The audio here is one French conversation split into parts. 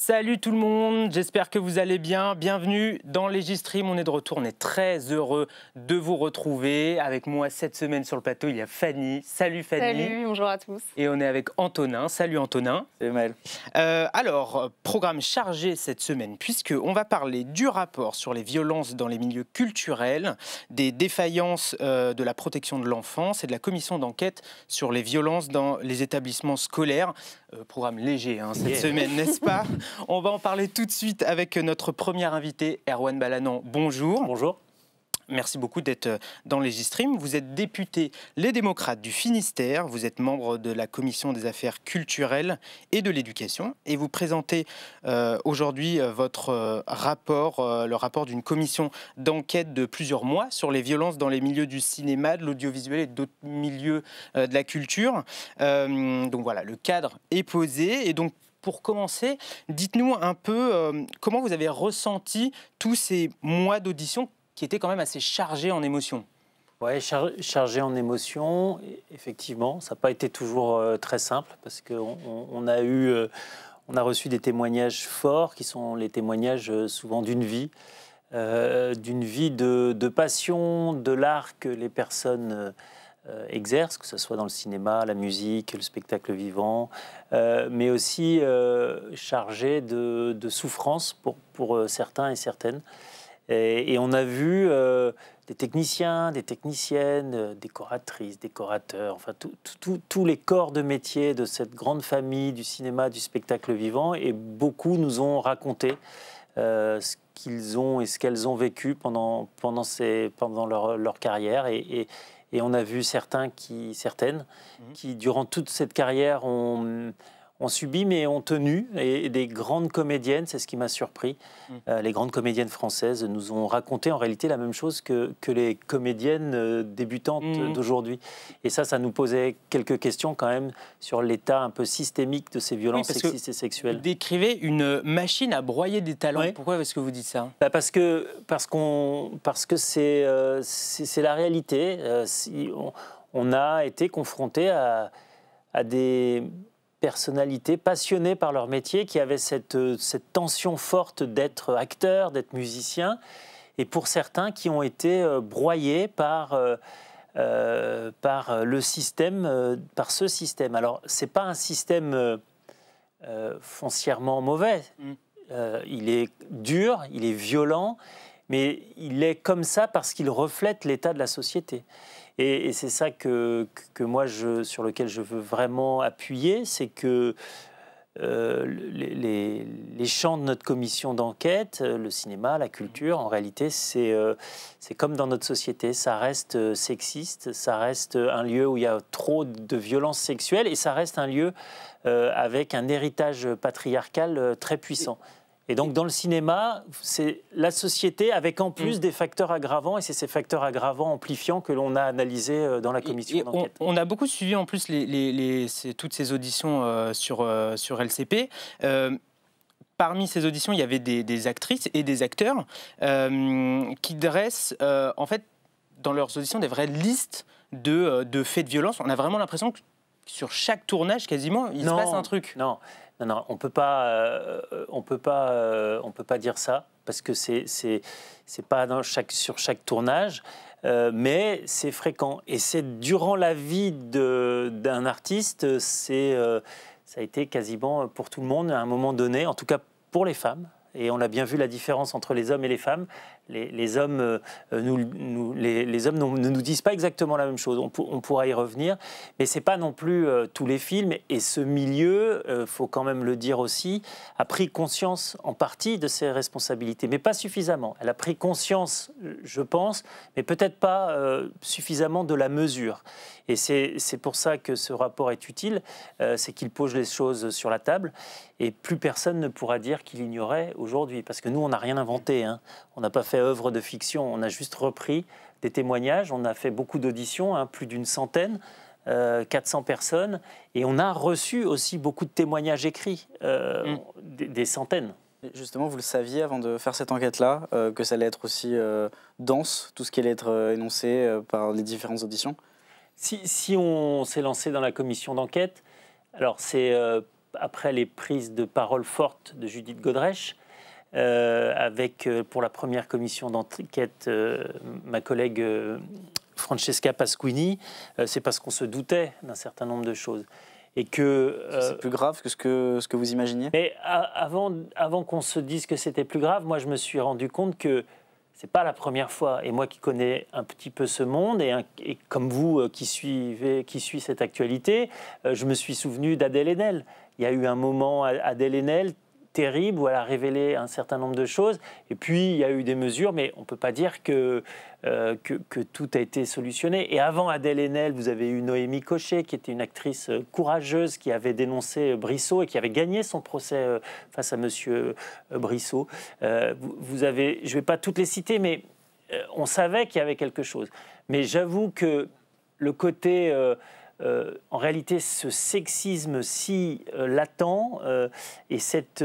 Salut tout le monde, j'espère que vous allez bien. Bienvenue dans Legistream, on est de retour, on est très heureux de vous retrouver. Avec moi cette semaine sur le plateau, il y a Fanny. Salut Fanny. Salut, bonjour à tous. Et on est avec Antonin. Salut Antonin. Salut Maël. Alors, programme chargé cette semaine, puisqu'on va parler du rapport sur les violences dans les milieux culturels, des défaillances de la protection de l'enfance et de la commission d'enquête sur les violences dans les établissements scolaires. Programme léger cette semaine, n'est-ce pas? On va en parler tout de suite avec notre premier invité, Erwan Balanan. Bonjour. Bonjour. Merci beaucoup d'être dans Legistream. Vous êtes député Les Démocrates du Finistère, vous êtes membre de la Commission des affaires culturelles et de l'éducation et vous présentez aujourd'hui votre rapport, le rapport d'une commission d'enquête de plusieurs mois sur les violences dans les milieux du cinéma, de l'audiovisuel et d'autres milieux de la culture. Donc voilà, le cadre est posé et donc pour commencer, dites-nous un peu comment vous avez ressenti tous ces mois d'audition qui était quand même assez chargé en émotions. Oui, chargé en émotions, effectivement. Ça n'a pas été toujours très simple parce qu'on a reçu des témoignages forts qui sont les témoignages souvent d'une vie de passion, de l'art que les personnes exercent, que ce soit dans le cinéma, la musique, le spectacle vivant, mais aussi chargé de souffrance pour certains et certaines. Et on a vu des techniciens, des techniciennes, décoratrices, décorateurs, enfin tous les corps de métier de cette grande famille du cinéma, du spectacle vivant. Et beaucoup nous ont raconté ce qu'ils ont et ce qu'elles ont vécu pendant leur carrière. Et on a vu certaines qui, durant toute cette carrière, ont subi mais ont tenu, et des grandes comédiennes, c'est ce qui m'a surpris. Les grandes comédiennes françaises nous ont raconté en réalité la même chose que les comédiennes débutantes d'aujourd'hui. Et ça nous posait quelques questions quand même sur l'état un peu systémique de ces violences sexistes et sexuelles. Vous décrivez une machine à broyer des talents. Oui. Pourquoi est-ce que vous dites ça? Parce que c'est la réalité. On a été confronté à des personnalités passionnées par leur métier, qui avaient cette tension forte d'être acteur, d'être musicien, et pour certains qui ont été broyés par le système, par ce système. Alors, c'est pas un système foncièrement mauvais. Il est dur, il est violent, mais il est comme ça parce qu'il reflète l'état de la société. Et c'est ça que moi, sur lequel je veux vraiment appuyer, c'est que les champs de notre commission d'enquête, le cinéma, la culture, en réalité, c'est comme dans notre société. Ça reste sexiste, ça reste un lieu où il y a trop de violences sexuelles, et ça reste un lieu avec un héritage patriarcal très puissant. Et donc, dans le cinéma, c'est la société avec en plus des facteurs aggravants, et c'est ces facteurs aggravants amplifiants que l'on a analysés dans la commission d'enquête. On a beaucoup suivi en plus toutes ces auditions sur LCP. Parmi ces auditions, il y avait des actrices et des acteurs qui dressent, en fait, dans leurs auditions, des vraies listes de faits de violence. On a vraiment l'impression que sur chaque tournage, quasiment, il se passe un truc. Non, on peut pas dire ça, parce que c'est pas sur chaque tournage, mais c'est fréquent. Et c'est durant la vie d'un artiste, ça a été quasiment pour tout le monde à un moment donné, en tout cas pour les femmes. Et on a bien vu la différence entre les hommes et les femmes. Les hommes ne nous disent pas exactement la même chose. On pourra y revenir, mais c'est pas non plus tous les films. Et ce milieu, faut quand même le dire aussi, a pris conscience en partie de ses responsabilités, mais pas suffisamment. Elle a pris conscience, je pense, mais peut-être pas suffisamment de la mesure. Et c'est pour ça que ce rapport est utile, c'est qu'il pose les choses sur la table, et plus personne ne pourra dire qu'il ignorait aujourd'hui, parce que nous, on n'a rien inventé, hein. On n'a pas fait œuvre de fiction, on a juste repris des témoignages, on a fait beaucoup d'auditions, plus d'une centaine, 400 personnes, et on a reçu aussi beaucoup de témoignages écrits, des centaines. Justement, vous le saviez avant de faire cette enquête-là, que ça allait être aussi dense, tout ce qui allait être énoncé par les différentes auditions? Si on s'est lancé dans la commission d'enquête, alors c'est après les prises de parole fortes de Judith Godrèche, avec pour la première commission d'enquête ma collègue Francesca Pasquini, c'est parce qu'on se doutait d'un certain nombre de choses. Et que c'est plus grave que ce que vous imaginiez. Mais avant qu'on se dise que c'était plus grave, moi je me suis rendu compte que c'est pas la première fois. Et moi qui connais un petit peu ce monde et comme vous qui suit cette actualité, je me suis souvenu d'Adèle Haenel. Il y a eu un moment Adèle Haenel terrible où elle a révélé un certain nombre de choses. Et puis il y a eu des mesures, mais on ne peut pas dire que tout a été solutionné. Et avant Adèle Haenel, vous avez eu Noémie Cochet, qui était une actrice courageuse, qui avait dénoncé Brissot et qui avait gagné son procès face à Monsieur Brissot. Vous avez, je ne vais pas toutes les citer, mais on savait qu'il y avait quelque chose. Mais j'avoue que le côté... en réalité, ce sexisme si latent et cette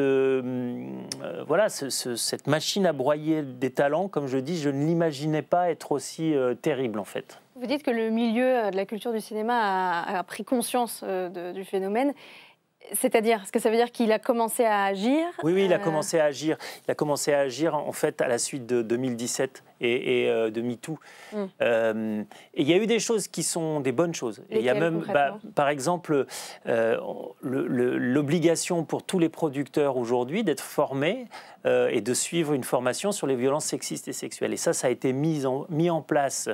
machine à broyer des talents, comme je dis, je ne l'imaginais pas être aussi terrible en fait. Vous dites que le milieu de la culture du cinéma a pris conscience du phénomène. C'est-à-dire, est-ce que ça veut dire qu'il a commencé à agir? Oui, il a commencé à agir. Il a commencé à agir en fait à la suite de 2017 et de MeToo. Et il y a eu des choses qui sont des bonnes choses. Et il y a même, par exemple, l'obligation pour tous les producteurs aujourd'hui d'être formés et de suivre une formation sur les violences sexistes et sexuelles. Et ça a été mis en place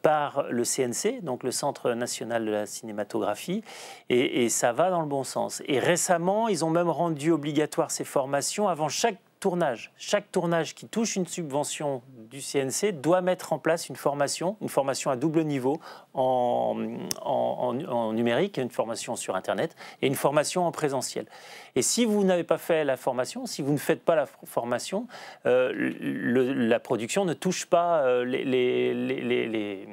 par le CNC, donc le Centre national de la cinématographie, et ça va dans le bon sens. Et récemment, ils ont même rendu obligatoire ces formations avant chaque tournage. Chaque tournage qui touche une subvention du CNC doit mettre en place une formation à double niveau en numérique, une formation sur Internet et une formation en présentiel. Et si vous n'avez pas fait la formation, si vous ne faites pas la formation, la production ne touche pas les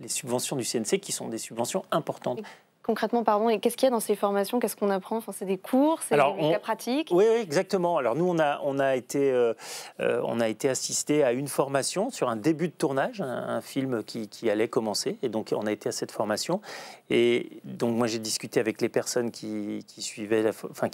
subventions du CNC qui sont des subventions importantes. Concrètement, pardon, et qu'est-ce qu'il y a dans ces formations? Qu'est-ce qu'on apprend? Enfin, c'est des cours, c'est des cas pratiques? Oui, exactement. Alors nous, on a été assisté à une formation sur un début de tournage, un film qui allait commencer, et donc on a été à cette formation. Et donc moi, j'ai discuté avec les personnes qui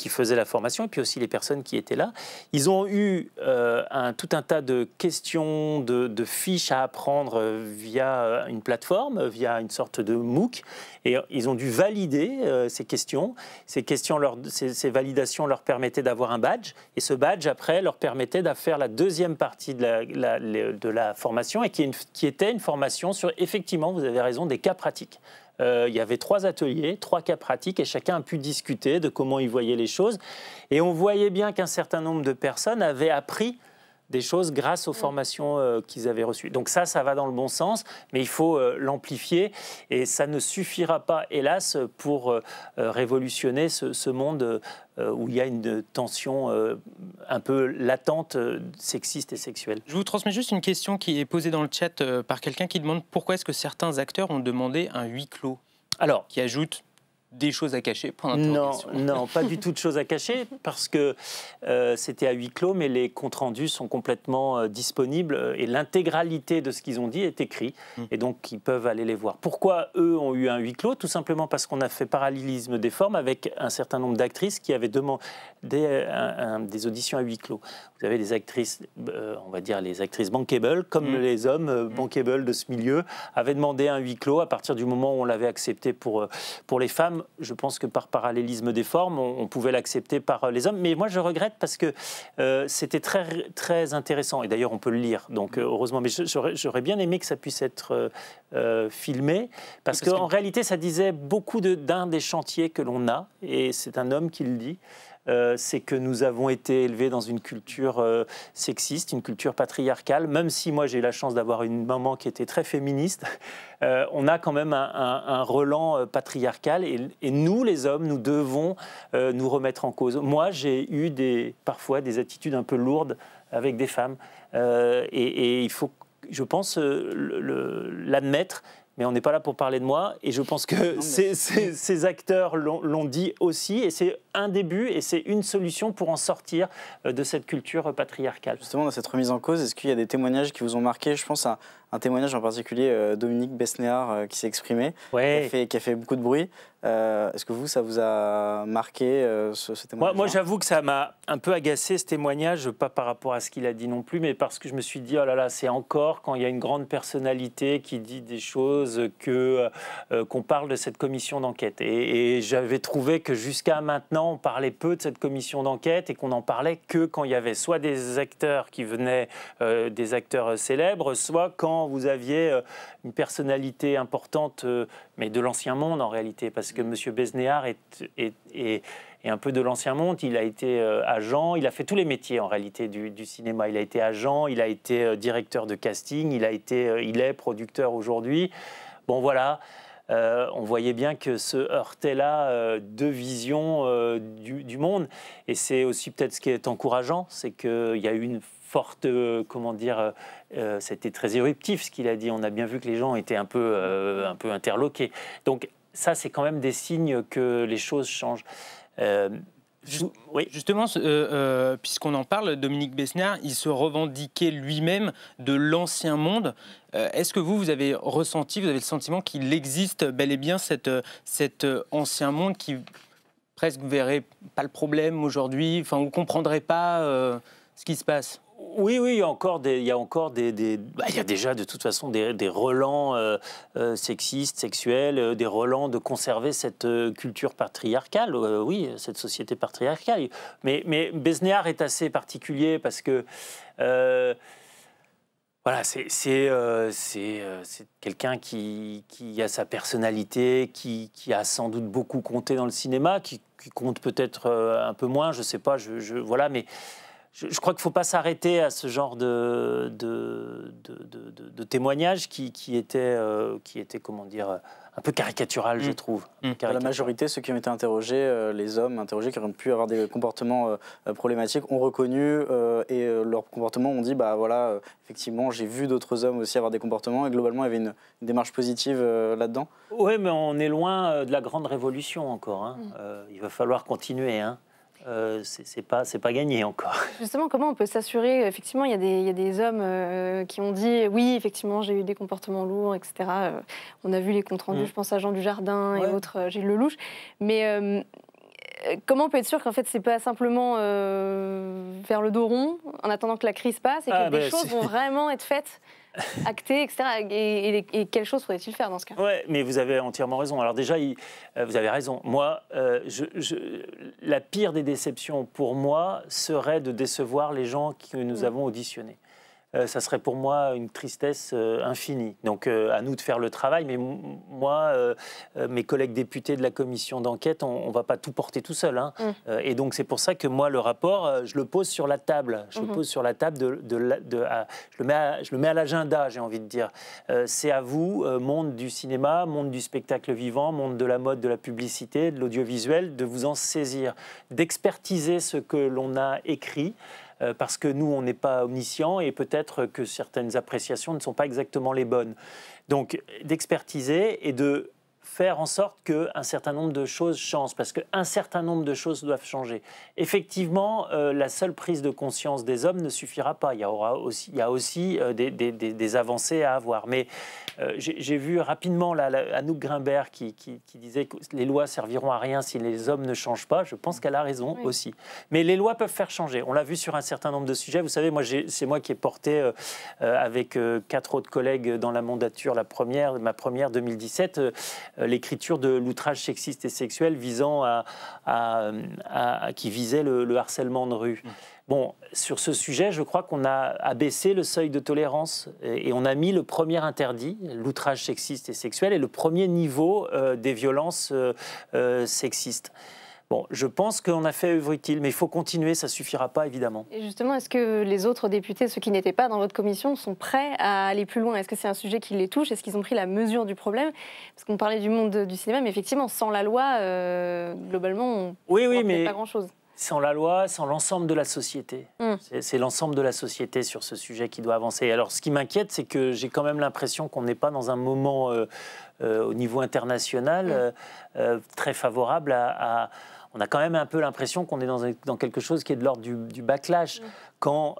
faisaient la formation, et puis aussi les personnes qui étaient là. Ils ont eu tout un tas de questions, de fiches à apprendre via une plateforme, via une sorte de MOOC, et ils ont dû valider ces questions. Ces validations leur permettaient d'avoir un badge, et ce badge, après, leur permettait de faire la deuxième partie de la formation, et qui était une formation sur, effectivement, vous avez raison, des cas pratiques. Il y avait 3 ateliers, 3 cas pratiques, et chacun a pu discuter de comment il voyait les choses. Et on voyait bien qu'un certain nombre de personnes avaient appris des choses grâce aux formations qu'ils avaient reçues. Donc ça va dans le bon sens, mais il faut l'amplifier, et ça ne suffira pas, hélas, pour révolutionner ce monde où il y a une tension un peu latente, sexiste et sexuelle. Je vous transmets juste une question qui est posée dans le chat par quelqu'un qui demande pourquoi est-ce que certains acteurs ont demandé un huis clos, alors, qui ajoute des choses à cacher, point d'interrogation. Non, pas du tout de choses à cacher, parce que c'était à huis clos, mais les comptes rendus sont complètement disponibles, et l'intégralité de ce qu'ils ont dit est écrit, et donc ils peuvent aller les voir. Pourquoi eux ont eu un huis clos? Tout simplement parce qu'on a fait parallélisme des formes avec un certain nombre d'actrices qui avaient demandé des auditions à huis clos. Vous avez des actrices, on va dire les actrices bankable, comme les hommes bankable de ce milieu, avaient demandé un huis clos à partir du moment où on l'avait accepté pour les femmes. Je pense que par parallélisme des formes, on pouvait l'accepter par les hommes. Mais moi, je regrette parce que c'était très, très intéressant. Et d'ailleurs, on peut le lire, donc heureusement. Mais j'aurais bien aimé que ça puisse être filmé, parce qu'en réalité, ça disait beaucoup d'un des chantiers que l'on a, et c'est un homme qui le dit. C'est que nous avons été élevés dans une culture sexiste, une culture patriarcale. Même si moi j'ai eu la chance d'avoir une maman qui était très féministe, on a quand même un relent patriarcal, et nous les hommes, nous devons nous remettre en cause. Moi j'ai eu parfois des attitudes un peu lourdes avec des femmes, et il faut, je pense, l'admettre. Mais on n'est pas là pour parler de moi, et je pense que ces acteurs l'ont dit aussi, et c'est un début, et c'est une solution pour en sortir de cette culture patriarcale. Justement, dans cette remise en cause, est-ce qu'il y a des témoignages qui vous ont marqué? Je pense à un témoignage en particulier, Dominique Besnéard, qui s'est exprimé, ouais. qui a fait beaucoup de bruit. Est-ce que vous, ça vous a marqué, ce témoignage? Moi, j'avoue que ça m'a un peu agacé, ce témoignage, pas par rapport à ce qu'il a dit non plus, mais parce que je me suis dit, oh là là, c'est encore quand il y a une grande personnalité qui dit des choses qu'on parle de cette commission d'enquête. Et j'avais trouvé que jusqu'à maintenant, on parlait peu de cette commission d'enquête et qu'on n'en parlait que quand il y avait soit des acteurs qui venaient, des acteurs célèbres, soit quand vous aviez une personnalité importante, mais de l'ancien monde en réalité, parce que M. Besnéard est un peu de l'ancien monde. Il a été agent, il a fait tous les métiers en réalité du cinéma. Il a été agent, il a été directeur de casting, il est producteur aujourd'hui. Bon voilà, on voyait bien que se heurtaient là deux visions du monde. Et c'est aussi peut-être ce qui est encourageant, c'est qu'il y a eu une forte, c'était très éruptif ce qu'il a dit. On a bien vu que les gens étaient un peu interloqués. Donc ça, c'est quand même des signes que les choses changent. Oui. Justement, puisqu'on en parle, Dominique Besnéard, il se revendiquait lui-même de l'ancien monde. Est-ce que vous avez ressenti, vous avez le sentiment qu'il existe bel et bien cet ancien monde qui presque ne verrait pas le problème aujourd'hui, enfin, vous ne comprendrez pas ce qui se passe? Oui, il y a déjà de toute façon des relents sexistes, sexuels, des relents de conserver cette culture patriarcale, oui, cette société patriarcale. Mais Besnéard est assez particulier parce que voilà, c'est quelqu'un qui a sa personnalité, qui a sans doute beaucoup compté dans le cinéma, qui compte peut-être un peu moins, je ne sais pas, voilà, mais je crois qu'il ne faut pas s'arrêter à ce genre de témoignage qui était, comment dire, un peu caricatural, je trouve. La majorité, ceux qui ont été interrogés, les hommes interrogés qui auraient pu avoir des comportements problématiques, ont reconnu et leur comportement ont dit, bah voilà, effectivement, j'ai vu d'autres hommes aussi avoir des comportements et globalement, il y avait une démarche positive là-dedans. Oui, mais on est loin de la grande révolution encore. Hein. Il va falloir continuer. Hein. C'est pas gagné encore. Justement, comment on peut s'assurer? Effectivement, il y a des hommes qui ont dit oui, effectivement, j'ai eu des comportements lourds, etc. On a vu les comptes rendus, je pense à Jean Dujardin et autres, Gilles Lelouch. Mais comment on peut être sûr qu'en fait, c'est pas simplement faire le dos rond en attendant que la crise passe et que des choses vont vraiment être faites, actées, etc. Et quelles choses faudrait-il faire dans ce cas? Oui, mais vous avez entièrement raison. Alors déjà, vous avez raison. Moi, la pire des déceptions pour moi serait de décevoir les gens que nous avons auditionnés. Ça serait pour moi une tristesse infinie. Donc à nous de faire le travail, mais moi, mes collègues députés de la commission d'enquête, on ne va pas tout porter tout seul. Hein. Et donc c'est pour ça que moi, le rapport, je le pose sur la table. Je le pose sur la table, je le mets à l'agenda, j'ai envie de dire. C'est à vous, monde du cinéma, monde du spectacle vivant, monde de la mode, de la publicité, de l'audiovisuel, de vous en saisir, d'expertiser ce que l'on a écrit, parce que nous, on n'est pas omniscients et peut-être que certaines appréciations ne sont pas exactement les bonnes. Donc, d'expertiser et de faire en sorte qu'un certain nombre de choses changent, parce qu'un certain nombre de choses doivent changer. Effectivement, la seule prise de conscience des hommes ne suffira pas. Il y a aussi des avancées à avoir. Mais j'ai vu rapidement Anouk Grimbert qui disait que les lois serviront à rien si les hommes ne changent pas. Je pense qu'elle a raison aussi. Mais les lois peuvent faire changer. On l'a vu sur un certain nombre de sujets. Vous savez, c'est moi qui ai porté avec 4 autres collègues dans la mandature, ma première 2017, l'écriture de l'outrage sexiste et sexuel qui visait le harcèlement de rue. Bon, sur ce sujet, je crois qu'on a abaissé le seuil de tolérance et on a mis le premier interdit, l'outrage sexiste et sexuel, et le premier niveau des violences sexistes. Bon, je pense qu'on a fait œuvre utile, mais il faut continuer, ça ne suffira pas, évidemment. Et justement, est-ce que les autres députés, ceux qui n'étaient pas dans votre commission, sont prêts à aller plus loin? Est-ce que c'est un sujet qui les touche? Est-ce qu'ils ont pris la mesure du problème? Parce qu'on parlait du monde du cinéma, mais effectivement, sans la loi, globalement, on ne fait pas grand-chose. Sans la loi, sans l'ensemble de la société. C'est l'ensemble de la société sur ce sujet qui doit avancer. Alors, ce qui m'inquiète, c'est que j'ai quand même l'impression qu'on n'est pas dans un moment au niveau international très favorable à on a quand même un peu l'impression qu'on est dans quelque chose qui est de l'ordre du backlash. Quand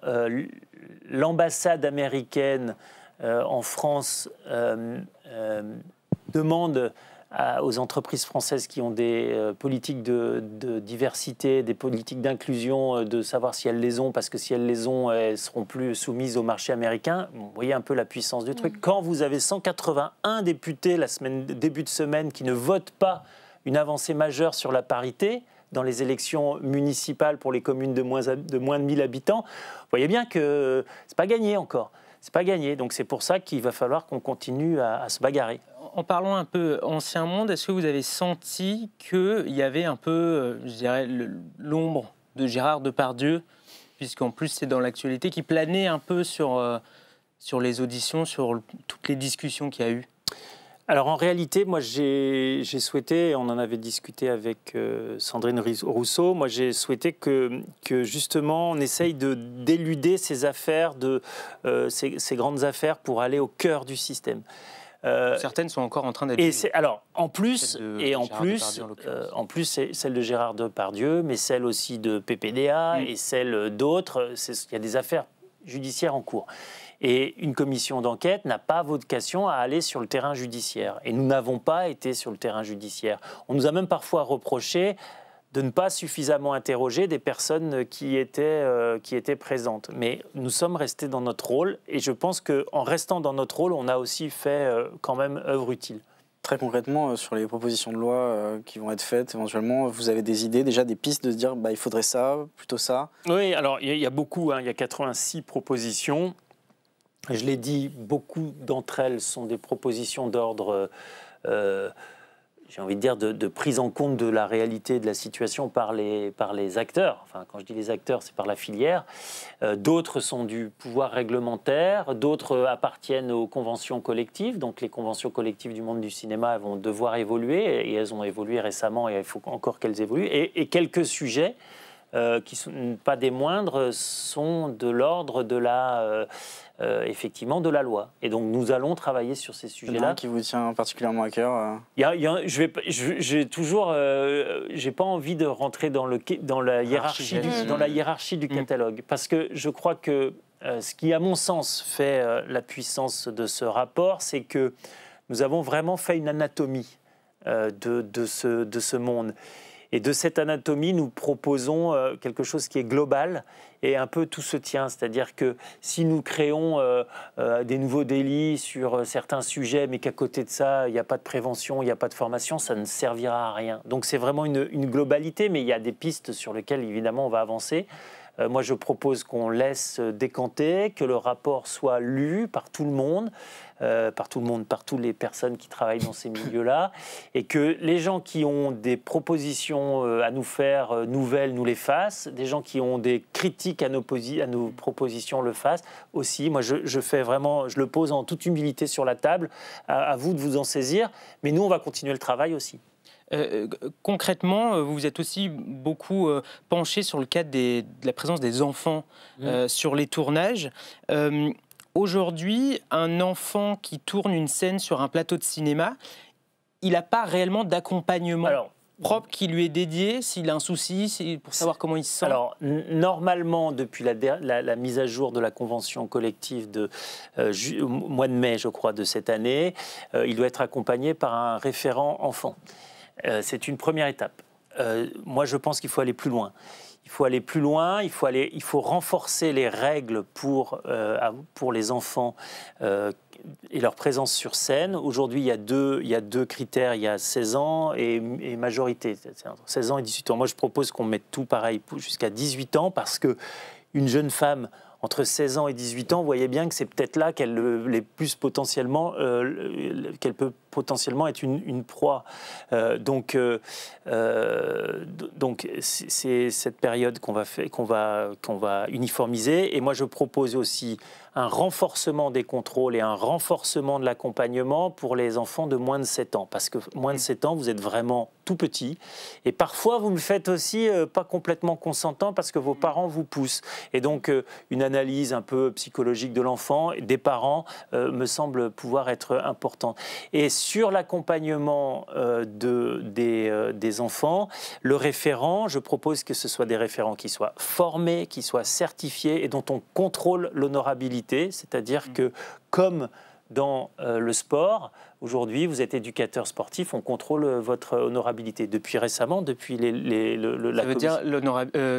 l'ambassade américaine en France demande aux entreprises françaises qui ont des politiques de diversité, des politiques d'inclusion, de savoir si elles les ont, parce que si elles les ont, elles seront plus soumises au marché américain. Vous voyez un peu la puissance du truc. Quand vous avez 181 députés début de semaine qui ne votent pas une avancée majeure sur la parité dans les élections municipales pour les communes de moins de 1000 habitants, vous voyez bien que c'est pas gagné encore. C'est pas gagné. Donc c'est pour ça qu'il va falloir qu'on continue à se bagarrer. En parlant un peu ancien monde, est-ce que vous avez senti qu'il y avait un peu, je dirais, l'ombre de Gérard Depardieu, puisqu'en plus c'est dans l'actualité, qui planait un peu sur les auditions, sur toutes les discussions qu'il y a eu? Alors en réalité, moi j'ai souhaité, on en avait discuté avec Sandrine Rousseau, moi j'ai souhaité que justement on essaye d'éluder ces affaires, ces grandes affaires pour aller au cœur du système. Certaines sont encore en train d'être... Alors, en plus, c'est celle de Gérard Depardieu, mais celle aussi de PPDA et celle d'autres. Il y a des affaires judiciaires en cours. Et une commission d'enquête n'a pas vocation à aller sur le terrain judiciaire. Et nous n'avons pas été sur le terrain judiciaire. On nous a même parfois reproché de ne pas suffisamment interroger des personnes qui étaient présentes. Mais nous sommes restés dans notre rôle et je pense qu'en restant dans notre rôle, on a aussi fait quand même œuvre utile. Très concrètement, sur les propositions de loi qui vont être faites, éventuellement, vous avez des idées, déjà des pistes de se dire il faudrait ça, plutôt ça? Oui, alors il y a beaucoup, il y a 86 propositions. Je l'ai dit, beaucoup d'entre elles sont des propositions d'ordre... j'ai envie de dire, de prise en compte de la réalité de la situation par les acteurs. Enfin, quand je dis les acteurs, c'est par la filière. D'autres sont du pouvoir réglementaire, d'autres appartiennent aux conventions collectives. Donc les conventions collectives du monde du cinéma elles vont devoir évoluer, et elles ont évolué récemment, et il faut encore qu'elles évoluent. Et quelques sujets, qui ne sont pas des moindres, sont de l'ordre de effectivement de la loi. Et donc nous allons travailler sur ces sujets-là. Qui vous tient particulièrement à cœur j'ai pas envie de rentrer dans la hiérarchie du catalogue, parce que je crois que ce qui, à mon sens, fait la puissance de ce rapport, c'est que nous avons vraiment fait une anatomie de ce monde. Et de cette anatomie, nous proposons quelque chose qui est global et un peu tout se tient. C'est-à-dire que si nous créons des nouveaux délits sur certains sujets, mais qu'à côté de ça, il n'y a pas de prévention, il n'y a pas de formation, ça ne servira à rien. Donc c'est vraiment une globalité, mais il y a des pistes sur lesquelles, évidemment, on va avancer. Moi, je propose qu'on laisse décanter, que le rapport soit lu par tout le monde, par toutes les personnes qui travaillent dans ces milieux-là, et que les gens qui ont des propositions à nous faire nouvelles nous les fassent, des gens qui ont des critiques à nos propositions le fassent aussi. Moi, je le pose en toute humilité sur la table, à vous de vous en saisir, mais nous, on va continuer le travail aussi. Concrètement, vous êtes aussi beaucoup penché sur le cadre de la présence des enfants sur les tournages. Aujourd'hui, un enfant qui tourne une scène sur un plateau de cinéma, il n'a pas réellement d'accompagnement propre qui lui est dédié, s'il a un souci, pour savoir comment il se sent. Alors, normalement, depuis la mise à jour de la convention collective au mois de mai, je crois, de cette année, il doit être accompagné par un référent enfant. C'est une première étape. Moi, je pense qu'il faut aller plus loin. Il faut aller plus loin, il faut renforcer les règles pour les enfants et leur présence sur scène. Aujourd'hui, il y a deux critères, il y a 16 ans et majorité, c'est entre 16 ans et 18 ans. Moi, je propose qu'on mette tout pareil jusqu'à 18 ans, parce qu'une jeune femme entre 16 ans et 18 ans, vous voyez bien que c'est peut-être là qu'elle peut potentiellement être une proie. Donc c'est cette période qu'on va uniformiser. Et moi, je propose aussi un renforcement des contrôles et un renforcement de l'accompagnement pour les enfants de moins de 7 ans. Parce que moins de 7 ans, vous êtes vraiment tout petit. Et parfois, vous le faites aussi pas complètement consentant, parce que vos parents vous poussent. Et donc, une analyse un peu psychologique de l'enfant, des parents, me semble pouvoir être importante. Et sur l'accompagnement des enfants, le référent, je propose que ce soit des référents qui soient formés, qui soient certifiés et dont on contrôle l'honorabilité, c'est-à-dire que comme dans le sport, aujourd'hui, vous êtes éducateur sportif, on contrôle votre honorabilité. Depuis récemment, depuis la Ça veut dire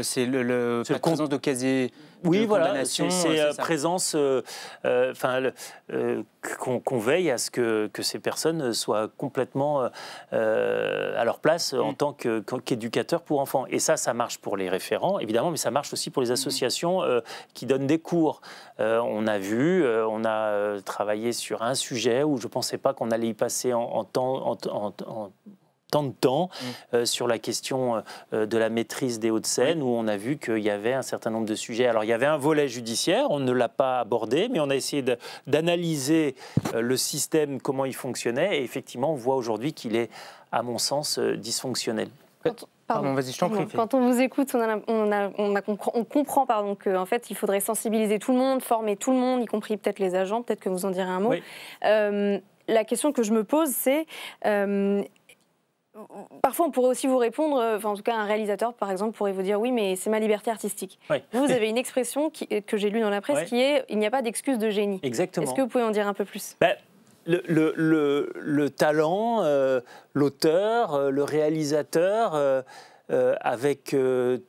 c'est la présence de casier. Oui, de voilà, c'est présence, qu'on veille à ce que ces personnes soient complètement à leur place en tant qu'éducateurs pour enfants. Et ça marche pour les référents, évidemment, mais ça marche aussi pour les associations qui donnent des cours. On a travaillé sur un sujet où je ne pensais pas qu'on allait y passer en tant de temps sur la question de la maîtrise des Hauts-de-Seine, où on a vu qu'il y avait un certain nombre de sujets. Alors, il y avait un volet judiciaire, on ne l'a pas abordé, mais on a essayé d'analyser le système, comment il fonctionnait, et effectivement, on voit aujourd'hui qu'il est, à mon sens, dysfonctionnel. Pardon, vas-y, je t'en prie. Quand on vous écoute, on comprend qu'en fait, il faudrait sensibiliser tout le monde, former tout le monde, y compris peut-être les agents, peut-être que vous en direz un mot. Oui. La question que je me pose, c'est... parfois, on pourrait aussi vous répondre, en tout cas, un réalisateur, par exemple, pourrait vous dire « Oui, mais c'est ma liberté artistique. Oui. » Vous avez une expression que j'ai lue dans la presse qui est « Il n'y a pas d'excuse de génie ». Exactement. Est-ce que vous pouvez en dire un peu plus ? Le talent, l'auteur, le réalisateur, avec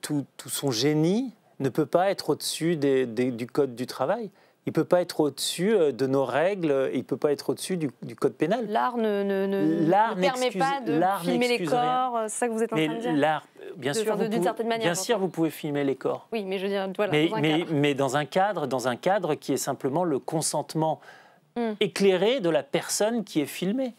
tout son génie, ne peut pas être au-dessus du code du travail. Il ne peut pas être au-dessus de nos règles, il ne peut pas être au-dessus du code pénal. L'art ne permet pas de filmer les corps, c'est ça que vous êtes en train de dire ? L'art, bien sûr, d'une certaine manière. Bien sûr, vous pouvez filmer les corps. Oui, mais je veux dire, voilà, mais dans un cadre qui est simplement le consentement éclairé de la personne qui est filmée.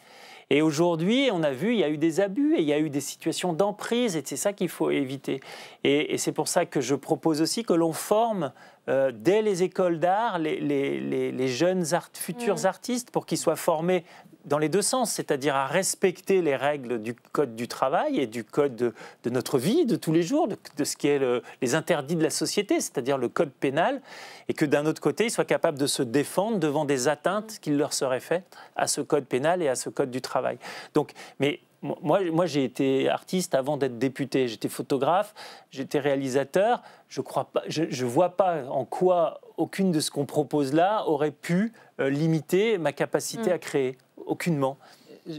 Et aujourd'hui, on a vu, il y a eu des abus et il y a eu des situations d'emprise, et c'est ça qu'il faut éviter. Et c'est pour ça que je propose aussi que l'on forme dès les écoles d'art les jeunes futurs artistes pour qu'ils soient formés dans les deux sens, c'est-à-dire à respecter les règles du code du travail et du code de notre vie de tous les jours, de ce qui est les interdits de la société, c'est-à-dire le code pénal, et que d'un autre côté, ils soient capables de se défendre devant des atteintes qui leur seraient faites à ce code pénal et à ce code du travail. Donc, mais moi, j'ai été artiste avant d'être député. J'étais photographe, j'étais réalisateur. Je ne vois pas en quoi aucune de ce qu'on propose là aurait pu limiter ma capacité à créer. Aucunement.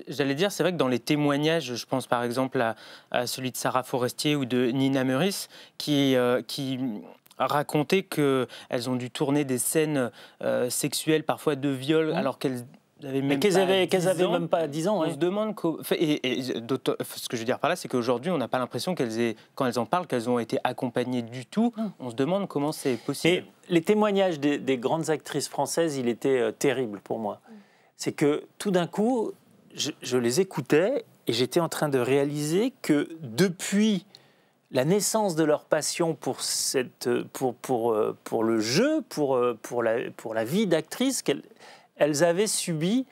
J'allais dire, c'est vrai que dans les témoignages, je pense par exemple à celui de Sarah Forestier ou de Nina Meurice, qui racontaient qu'elles ont dû tourner des scènes sexuelles, parfois de viol, alors qu'elles avaient même même pas 10 ans. On se demande... ce que je veux dire par là, c'est qu'aujourd'hui, on n'a pas l'impression quand elles en parlent, qu'elles ont été accompagnées du tout. On se demande comment c'est possible. Et les témoignages des grandes actrices françaises, il était terrible pour moi. C'est que tout d'un coup, je les écoutais et j'étais en train de réaliser que depuis la naissance de leur passion pour le jeu, pour la vie d'actrice, elles avaient subi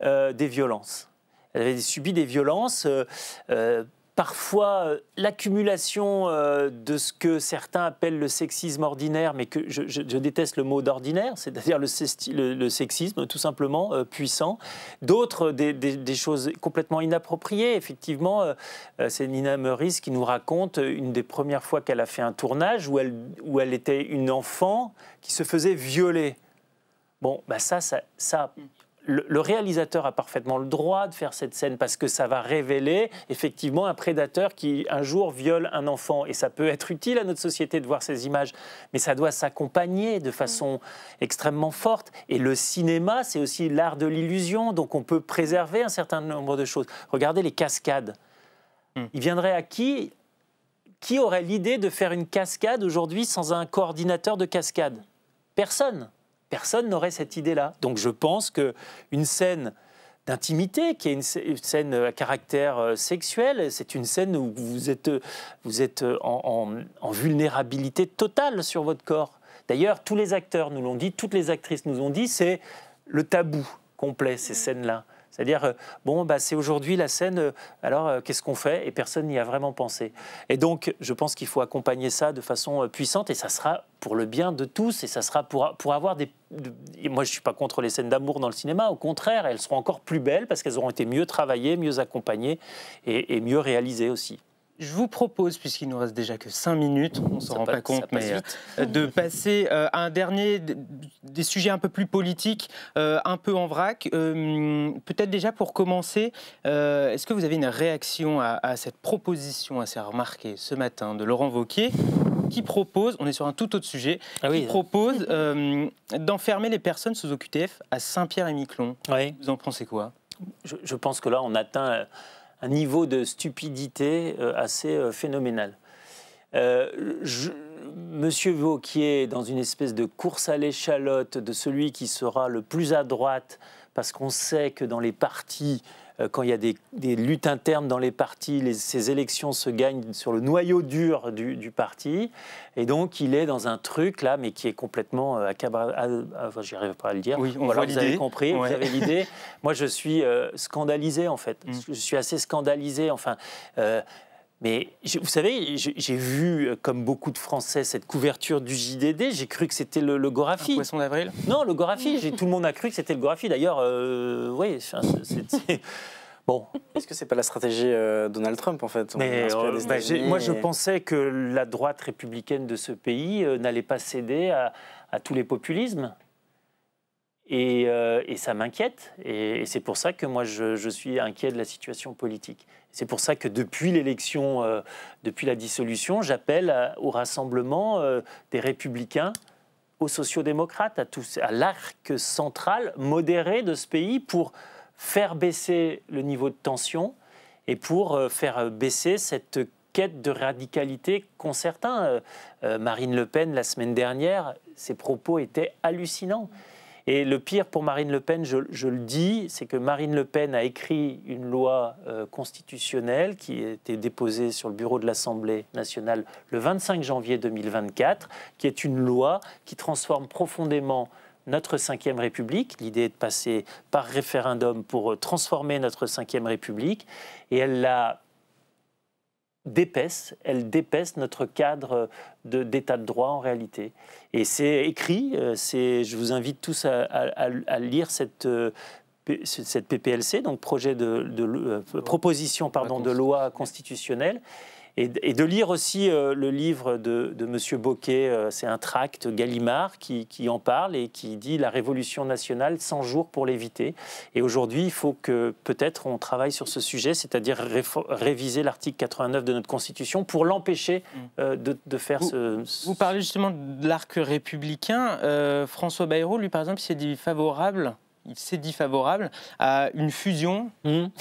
des violences. Elles avaient subi des violences, parfois l'accumulation de ce que certains appellent le sexisme ordinaire, mais que je déteste le mot d'ordinaire, c'est-à-dire le sexisme tout simplement puissant. D'autres, des choses complètement inappropriées. Effectivement, c'est Nina Meurice qui nous raconte une des premières fois qu'elle a fait un tournage où elle était une enfant qui se faisait violer. Bon, bah ça le réalisateur a parfaitement le droit de faire cette scène parce que ça va révéler effectivement un prédateur qui un jour viole un enfant. Et ça peut être utile à notre société de voir ces images, mais ça doit s'accompagner de façon extrêmement forte. Et le cinéma, c'est aussi l'art de l'illusion, donc on peut préserver un certain nombre de choses. Regardez les cascades. Il viendrait à qui aurait l'idée de faire une cascade aujourd'hui sans un coordinateur de cascade ? Personne. Personne n'aurait cette idée-là. Donc je pense qu'une scène d'intimité, qui est une scène à caractère sexuel, c'est une scène où vous êtes en vulnérabilité totale sur votre corps. D'ailleurs, tous les acteurs nous l'ont dit, toutes les actrices nous ont dit, c'est le tabou complet, ces scènes-là. C'est-à-dire, c'est aujourd'hui la scène, alors qu'est-ce qu'on fait? Et personne n'y a vraiment pensé. Et donc, je pense qu'il faut accompagner ça de façon puissante, et ça sera pour le bien de tous, et ça sera pour avoir des... Moi, je ne suis pas contre les scènes d'amour dans le cinéma, au contraire, elles seront encore plus belles parce qu'elles auront été mieux travaillées, mieux accompagnées et mieux réalisées aussi. Je vous propose, puisqu'il nous reste déjà que 5 minutes, on ne s'en rend pas compte, mais de passer à un dernier, des sujets un peu plus politiques, un peu en vrac. Peut-être déjà pour commencer, est-ce que vous avez une réaction à cette proposition assez remarquée ce matin de Laurent Wauquiez, qui propose, on est sur un tout autre sujet, qui propose d'enfermer les personnes sous OQTF à Saint-Pierre-et-Miquelon. Vous en pensez quoi? Je pense que là, on atteint un niveau de stupidité assez phénoménal. Monsieur Wauquiez est dans une espèce de course à l'échalote de celui qui sera le plus à droite, parce qu'on sait que dans les partis, quand il y a des luttes internes dans les partis, ces élections se gagnent sur le noyau dur du parti. Et donc, il est dans un truc, là, mais qui est complètement j'y arrive pas à le dire. Oui, voilà, vous avez compris, vous avez l'idée. Moi, je suis scandalisé, en fait. Je suis assez scandalisé, enfin... Mais vous savez, j'ai vu, comme beaucoup de Français, cette couverture du JDD. J'ai cru que c'était le Gorafi. Un poisson d'avril? Non, le Gorafi. Tout le monde a cru que c'était le Gorafi. D'ailleurs, oui, c'était... Bon. Est-ce que c'est pas la stratégie Donald Trump, en fait? Moi, je pensais que la droite républicaine de ce pays n'allait pas céder à tous les populismes. Et ça m'inquiète. Et c'est pour ça que moi, je suis inquiet de la situation politique. C'est pour ça que depuis l'élection, depuis la dissolution, j'appelle au rassemblement des républicains, aux sociodémocrates, à l'arc central modéré de ce pays pour faire baisser le niveau de tension et pour faire baisser cette quête de radicalité qu'ont certains. Marine Le Pen, la semaine dernière, ses propos étaient hallucinants. Et le pire pour Marine Le Pen, je le dis, c'est que Marine Le Pen a écrit une loi constitutionnelle qui a été déposée sur le bureau de l'Assemblée nationale le 25 janvier 2024, qui est une loi qui transforme profondément notre Ve République. L'idée est de passer par référendum pour transformer notre Ve République. Et elle dépaisse notre cadre d'état de droit en réalité. Et c'est écrit, je vous invite tous à lire cette PPLC, donc proposition de loi constitutionnelle. Et de lire aussi le livre de M. Bocquet, c'est un tract Gallimard qui en parle et qui dit « La révolution nationale, 100 jours pour l'éviter ». Et aujourd'hui, il faut que peut-être on travaille sur ce sujet, c'est-à-dire réviser l'article 89 de notre Constitution pour l'empêcher de faire Vous parlez justement de l'arc républicain. François Bayrou, lui par exemple, s'est dit favorable à une fusion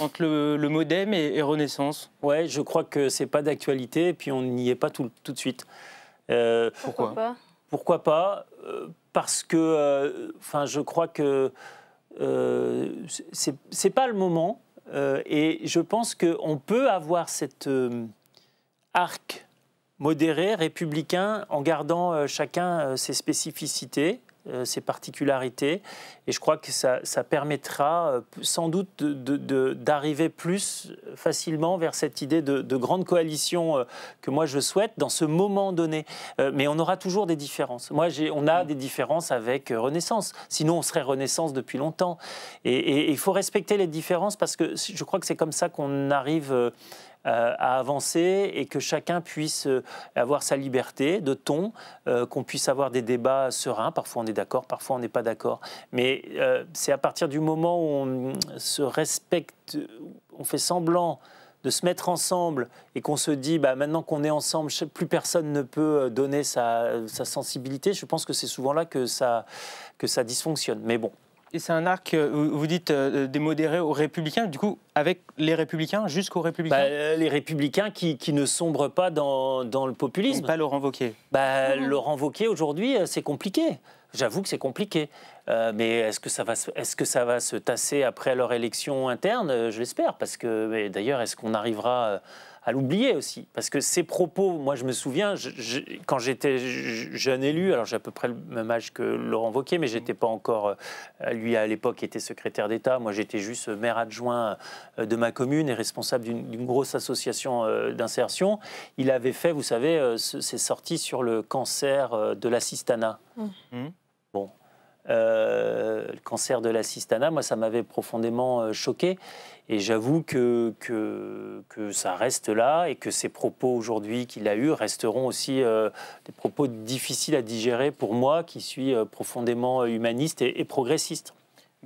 entre le MoDem et Renaissance. Ouais, je crois que c'est pas d'actualité et puis on n'y est pas tout de suite. Pourquoi pas parce que, je crois que c'est pas le moment et je pense qu'on peut avoir cet arc modéré, républicain, en gardant chacun ses spécificités, ses particularités, et je crois que ça permettra sans doute d'arriver plus facilement vers cette idée de grande coalition que moi je souhaite dans ce moment donné. Mais on aura toujours des différences. On a des différences avec Renaissance, sinon on serait Renaissance depuis longtemps. Et il faut respecter les différences parce que je crois que c'est comme ça qu'on arrive à avancer et que chacun puisse avoir sa liberté de ton, qu'on puisse avoir des débats sereins. Parfois on est d'accord, parfois on n'est pas d'accord. Mais c'est à partir du moment où on se respecte, on fait semblant de se mettre ensemble et qu'on se dit maintenant qu'on est ensemble, plus personne ne peut donner sa sensibilité. Je pense que c'est souvent là que ça dysfonctionne. Mais bon. Et c'est un arc, vous dites, des modérés aux Républicains, du coup, avec les Républicains, jusqu'aux Républicains les Républicains qui ne sombrent pas dans le populisme. Donc pas Laurent Wauquiez. Laurent Wauquiez, aujourd'hui, c'est compliqué. J'avoue que c'est compliqué. Mais est-ce que ça va se tasser après leur élection interne? Je l'espère. Parce que, d'ailleurs, est-ce qu'on arrivera à l'oublier aussi. Parce que ces propos, moi je me souviens, quand j'étais jeune élu, alors j'ai à peu près le même âge que Laurent Wauquiez, mais j'étais pas encore, lui à l'époque était secrétaire d'État, moi j'étais juste maire adjoint de ma commune et responsable d'une grosse association d'insertion. Il avait fait, vous savez, ses sorties sur le cancer de l'assistanat. Bon. Le cancer de l'assistanat, moi, ça m'avait profondément choqué. Et j'avoue que ça reste là et que ces propos aujourd'hui qu'il a eus resteront aussi des propos difficiles à digérer pour moi, qui suis profondément humaniste et progressiste.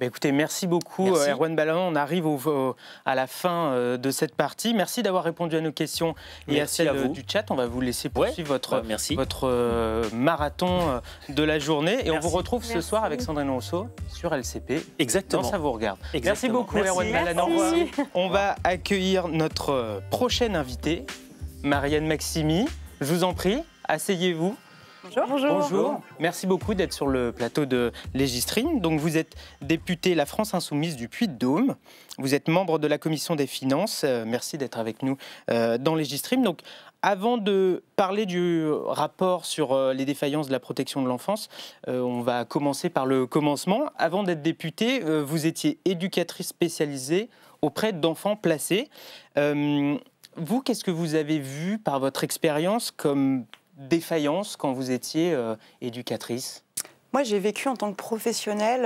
Écoutez, merci beaucoup Erwan Balanant. On arrive à la fin de cette partie. Merci d'avoir répondu à nos questions et à celles du chat. On va vous laisser poursuivre votre marathon de la journée. Et on vous retrouve ce soir avec Sandrine Rousseau sur LCP. Exactement. Ça vous regarde. Exactement. Merci beaucoup Erwan Balanant. On va accueillir notre prochaine invitée, Marianne Maximi. Je vous en prie, asseyez-vous. Bonjour. Merci beaucoup d'être sur le plateau de Légistream. Donc, vous êtes députée La France Insoumise du Puy-de-Dôme. Vous êtes membre de la Commission des Finances. Merci d'être avec nous dans Légistream. Donc, avant de parler du rapport sur les défaillances de la protection de l'enfance, on va commencer par le commencement. Avant d'être députée, vous étiez éducatrice spécialisée auprès d'enfants placés. Vous, qu'est-ce que vous avez vu par votre expérience comme défaillance quand vous étiez éducatrice? Moi, j'ai vécu en tant que professionnelle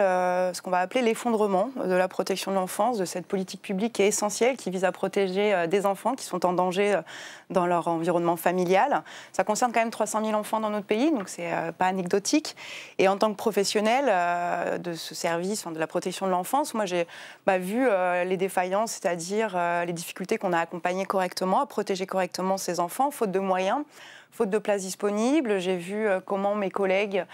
ce qu'on va appeler l'effondrement de la protection de l'enfance, de cette politique publique qui est essentielle, qui vise à protéger des enfants qui sont en danger dans leur environnement familial. Ça concerne quand même 300 000 enfants dans notre pays, donc c'est pas anecdotique. Et en tant que professionnelle de ce service, de la protection de l'enfance, moi j'ai vu les défaillances, c'est-à-dire les difficultés qu'on a à accompagner correctement, à protéger correctement ces enfants, faute de moyens, faute de places disponibles. J'ai vu comment mes collègues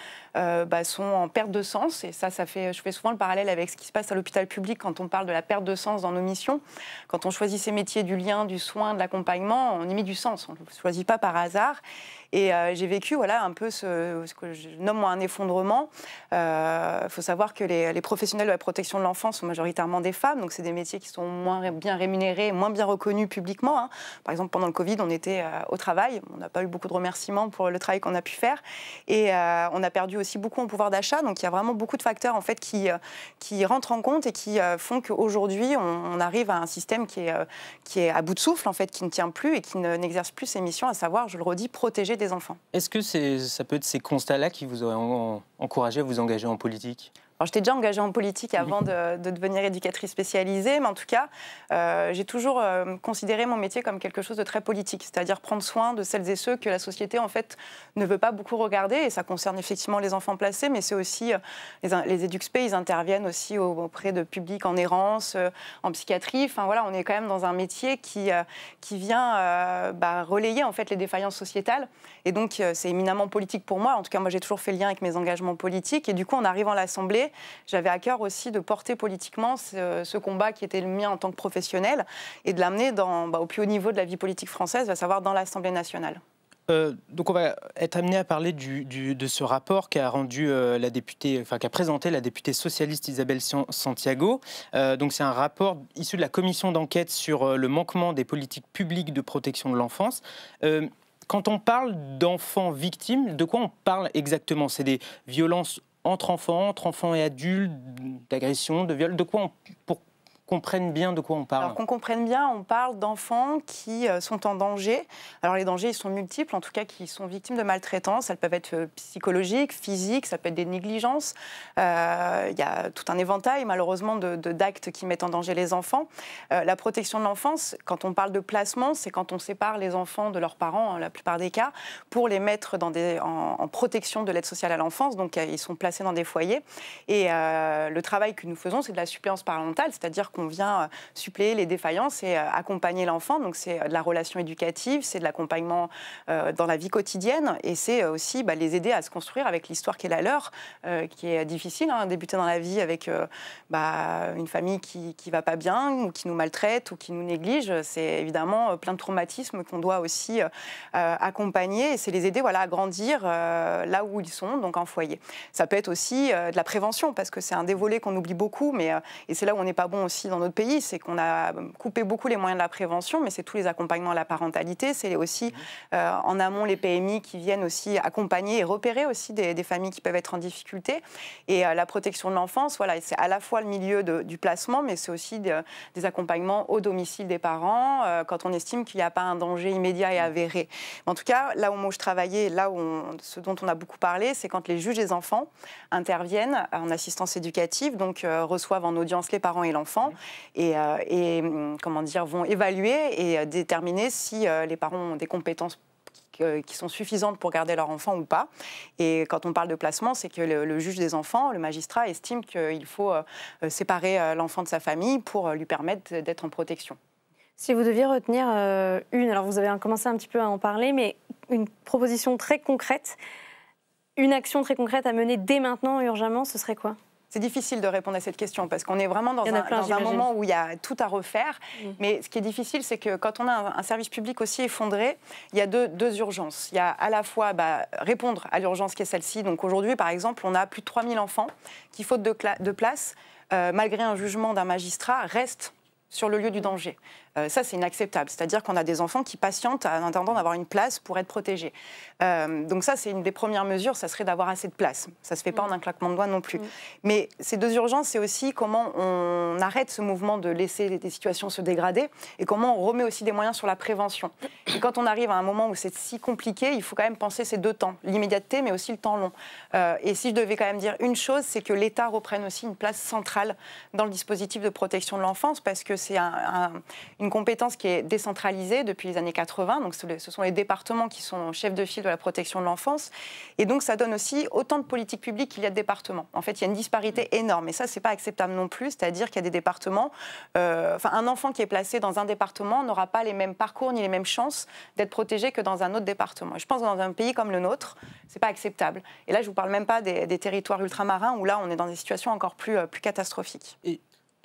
sont en perte de sens. Et ça fait, je fais souvent le parallèle avec ce qui se passe à l'hôpital public quand on parle de la perte de sens dans nos missions. Quand on choisit ces métiers du lien, du soin, de l'accompagnement, on y met du sens. On ne le choisit pas par hasard. Et j'ai vécu un peu ce que je nomme un effondrement. Il faut savoir que les professionnels de la protection de l'enfance sont majoritairement des femmes, donc c'est des métiers qui sont moins bien rémunérés, moins bien reconnus publiquement. Par exemple, pendant le Covid, on était au travail. On n'a pas eu beaucoup de remerciements pour le travail qu'on a pu faire. Et on a perdu aussi beaucoup en pouvoir d'achat. Donc il y a vraiment beaucoup de facteurs en fait, qui rentrent en compte et qui font qu'aujourd'hui, on arrive à un système qui est à bout de souffle, en fait, qui ne tient plus et qui n'exerce plus ses missions, à savoir, je le redis, protéger des enfants. Est-ce que ça peut être ces constats-là qui vous auraient encouragé à vous engager en politique ? Alors, j'étais déjà engagée en politique avant de devenir éducatrice spécialisée, mais en tout cas, j'ai toujours considéré mon métier comme quelque chose de très politique, c'est-à-dire prendre soin de celles et ceux que la société, en fait, ne veut pas beaucoup regarder, et ça concerne effectivement les enfants placés, mais c'est aussi, les EduxP, ils interviennent aussi auprès de publics en errance, en psychiatrie, enfin voilà, on est quand même dans un métier qui vient relayer, en fait, les défaillances sociétales, et donc c'est éminemment politique pour moi, en tout cas, moi j'ai toujours fait le lien avec mes engagements politiques, et du coup, en arrivant à l'Assemblée, j'avais à cœur aussi de porter politiquement ce combat qui était le mien en tant que professionnel et de l'amener au plus haut niveau de la vie politique française, à savoir dans l'Assemblée nationale. Donc on va être amené à parler de ce rapport qu'a rendu qu'a présenté la députée socialiste Isabelle Santiago. Donc c'est un rapport issu de la commission d'enquête sur le manquement des politiques publiques de protection de l'enfance. Quand on parle d'enfants victimes, de quoi on parle exactement? C'est des violences entre enfants et adultes, d'agression, de viol, de quoi pour qu'on comprenne bien de quoi on parle. Alors qu'on comprenne bien, on parle d'enfants qui sont en danger. Alors les dangers, ils sont multiples, en tout cas qui sont victimes de maltraitance. Elles peuvent être psychologiques, physiques, ça peut être des négligences. Il y a tout un éventail, malheureusement, d'actes qui mettent en danger les enfants. La protection de l'enfance, quand on parle de placement, c'est quand on sépare les enfants de leurs parents, la plupart des cas, pour les mettre en protection de l'aide sociale à l'enfance. Donc ils sont placés dans des foyers. Et le travail que nous faisons, c'est de la suppléance parentale, c'est-à-dire qu'on vient suppléer les défaillances et accompagner l'enfant. Donc c'est de la relation éducative, c'est de l'accompagnement dans la vie quotidienne et c'est aussi les aider à se construire avec l'histoire qui est la leur, qui est difficile, débuter dans la vie avec une famille qui va pas bien ou qui nous maltraite ou qui nous néglige. C'est évidemment plein de traumatismes qu'on doit aussi accompagner et c'est les aider à grandir là où ils sont, donc en foyer. Ça peut être aussi de la prévention parce que c'est un des volets qu'on oublie beaucoup, et c'est là où on n'est pas bon aussi aussi dans notre pays, c'est qu'on a coupé beaucoup les moyens de la prévention, mais c'est tous les accompagnements à la parentalité, c'est aussi en amont les PMI qui viennent aussi accompagner et repérer aussi des familles qui peuvent être en difficulté. Et la protection de l'enfance, voilà, c'est à la fois le milieu du placement, mais c'est aussi des accompagnements au domicile des parents, quand on estime qu'il n'y a pas un danger immédiat et avéré. En tout cas, là où moi je travaillais, ce dont on a beaucoup parlé, c'est quand les juges des enfants interviennent en assistance éducative, donc reçoivent en audience les parents et l'enfant, et comment dire, vont évaluer et déterminer si les parents ont des compétences qui sont suffisantes pour garder leur enfant ou pas. Et quand on parle de placement, c'est que le juge des enfants, le magistrat, estime qu'il faut séparer l'enfant de sa famille pour lui permettre d'être en protection. Si vous deviez retenir alors vous avez commencé un petit peu à en parler, mais une proposition très concrète, une action très concrète à mener dès maintenant, urgemment, ce serait quoi ? C'est difficile de répondre à cette question parce qu'on est vraiment dans un moment où il y a tout à refaire. Mais ce qui est difficile, c'est que quand on a un service public aussi effondré, il y a deux urgences. Il y a à la fois répondre à l'urgence qui est celle-ci. Donc aujourd'hui, par exemple, on a plus de 3000 enfants qui, faute de place, malgré un jugement d'un magistrat, restent sur le lieu du danger. Ça, c'est inacceptable. C'est-à-dire qu'on a des enfants qui patientent en attendant d'avoir une place pour être protégés. Donc ça, c'est une des premières mesures, ça serait d'avoir assez de place. Ça ne se fait pas en un claquement de doigts non plus. Mais ces deux urgences, c'est aussi comment on arrête ce mouvement de laisser des situations se dégrader et comment on remet aussi des moyens sur la prévention. Et quand on arrive à un moment où c'est si compliqué, il faut quand même penser ces deux temps, l'immédiateté, mais aussi le temps long. Et si je devais quand même dire une chose, c'est que l'État reprenne aussi une place centrale dans le dispositif de protection de l'enfance, parce que c'est une compétence qui est décentralisée depuis les années 80. Donc, ce sont les départements qui sont chefs de file de la protection de l'enfance. Et donc, ça donne aussi autant de politiques publiques qu'il y a de départements. En fait, il y a une disparité énorme. Et ça, c'est pas acceptable non plus. C'est-à-dire qu'il y a des départements... un enfant qui est placé dans un département n'aura pas les mêmes parcours ni les mêmes chances d'être protégé que dans un autre département. Et je pense que dans un pays comme le nôtre, c'est pas acceptable. Et là, je vous parle même pas des territoires ultramarins où là, on est dans des situations encore plus catastrophiques. Et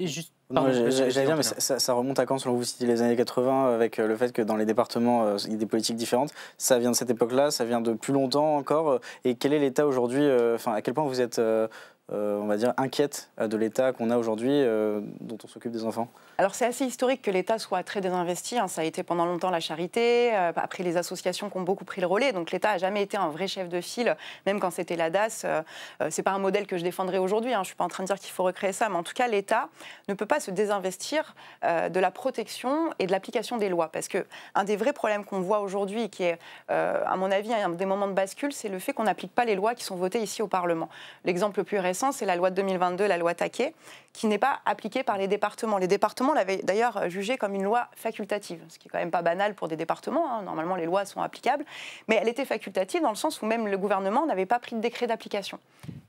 juste... J'allais dire, mais ça remonte à quand, selon vous, si les années 80, avec le fait que dans les départements, il y a des politiques différentes. Ça vient de cette époque-là, ça vient de plus longtemps encore. Et quel est l'État aujourd'hui, à quel point vous êtes, on va dire, inquiète de l'État qu'on a aujourd'hui, dont on s'occupe des enfants ? Alors c'est assez historique que l'État soit très désinvesti. Ça a été pendant longtemps la charité, après les associations qui ont beaucoup pris le relais. Donc l'État n'a jamais été un vrai chef de file, même quand c'était la DAS. C'est pas un modèle que je défendrai aujourd'hui. Je ne suis pas en train de dire qu'il faut recréer ça. Mais en tout cas, l'État ne peut pas se désinvestir de la protection et de l'application des lois. Parce qu'un des vrais problèmes qu'on voit aujourd'hui, qui est, à mon avis, un des moments de bascule, c'est le fait qu'on n'applique pas les lois qui sont votées ici au Parlement. L'exemple le plus récent, c'est la loi de 2022, la loi Taquet, qui n'est pas appliquée par les départements. Les départements l'avaient d'ailleurs jugée comme une loi facultative, ce qui est quand même pas banal pour des départements. Normalement, les lois sont applicables. Mais elle était facultative dans le sens où même le gouvernement n'avait pas pris de décret d'application.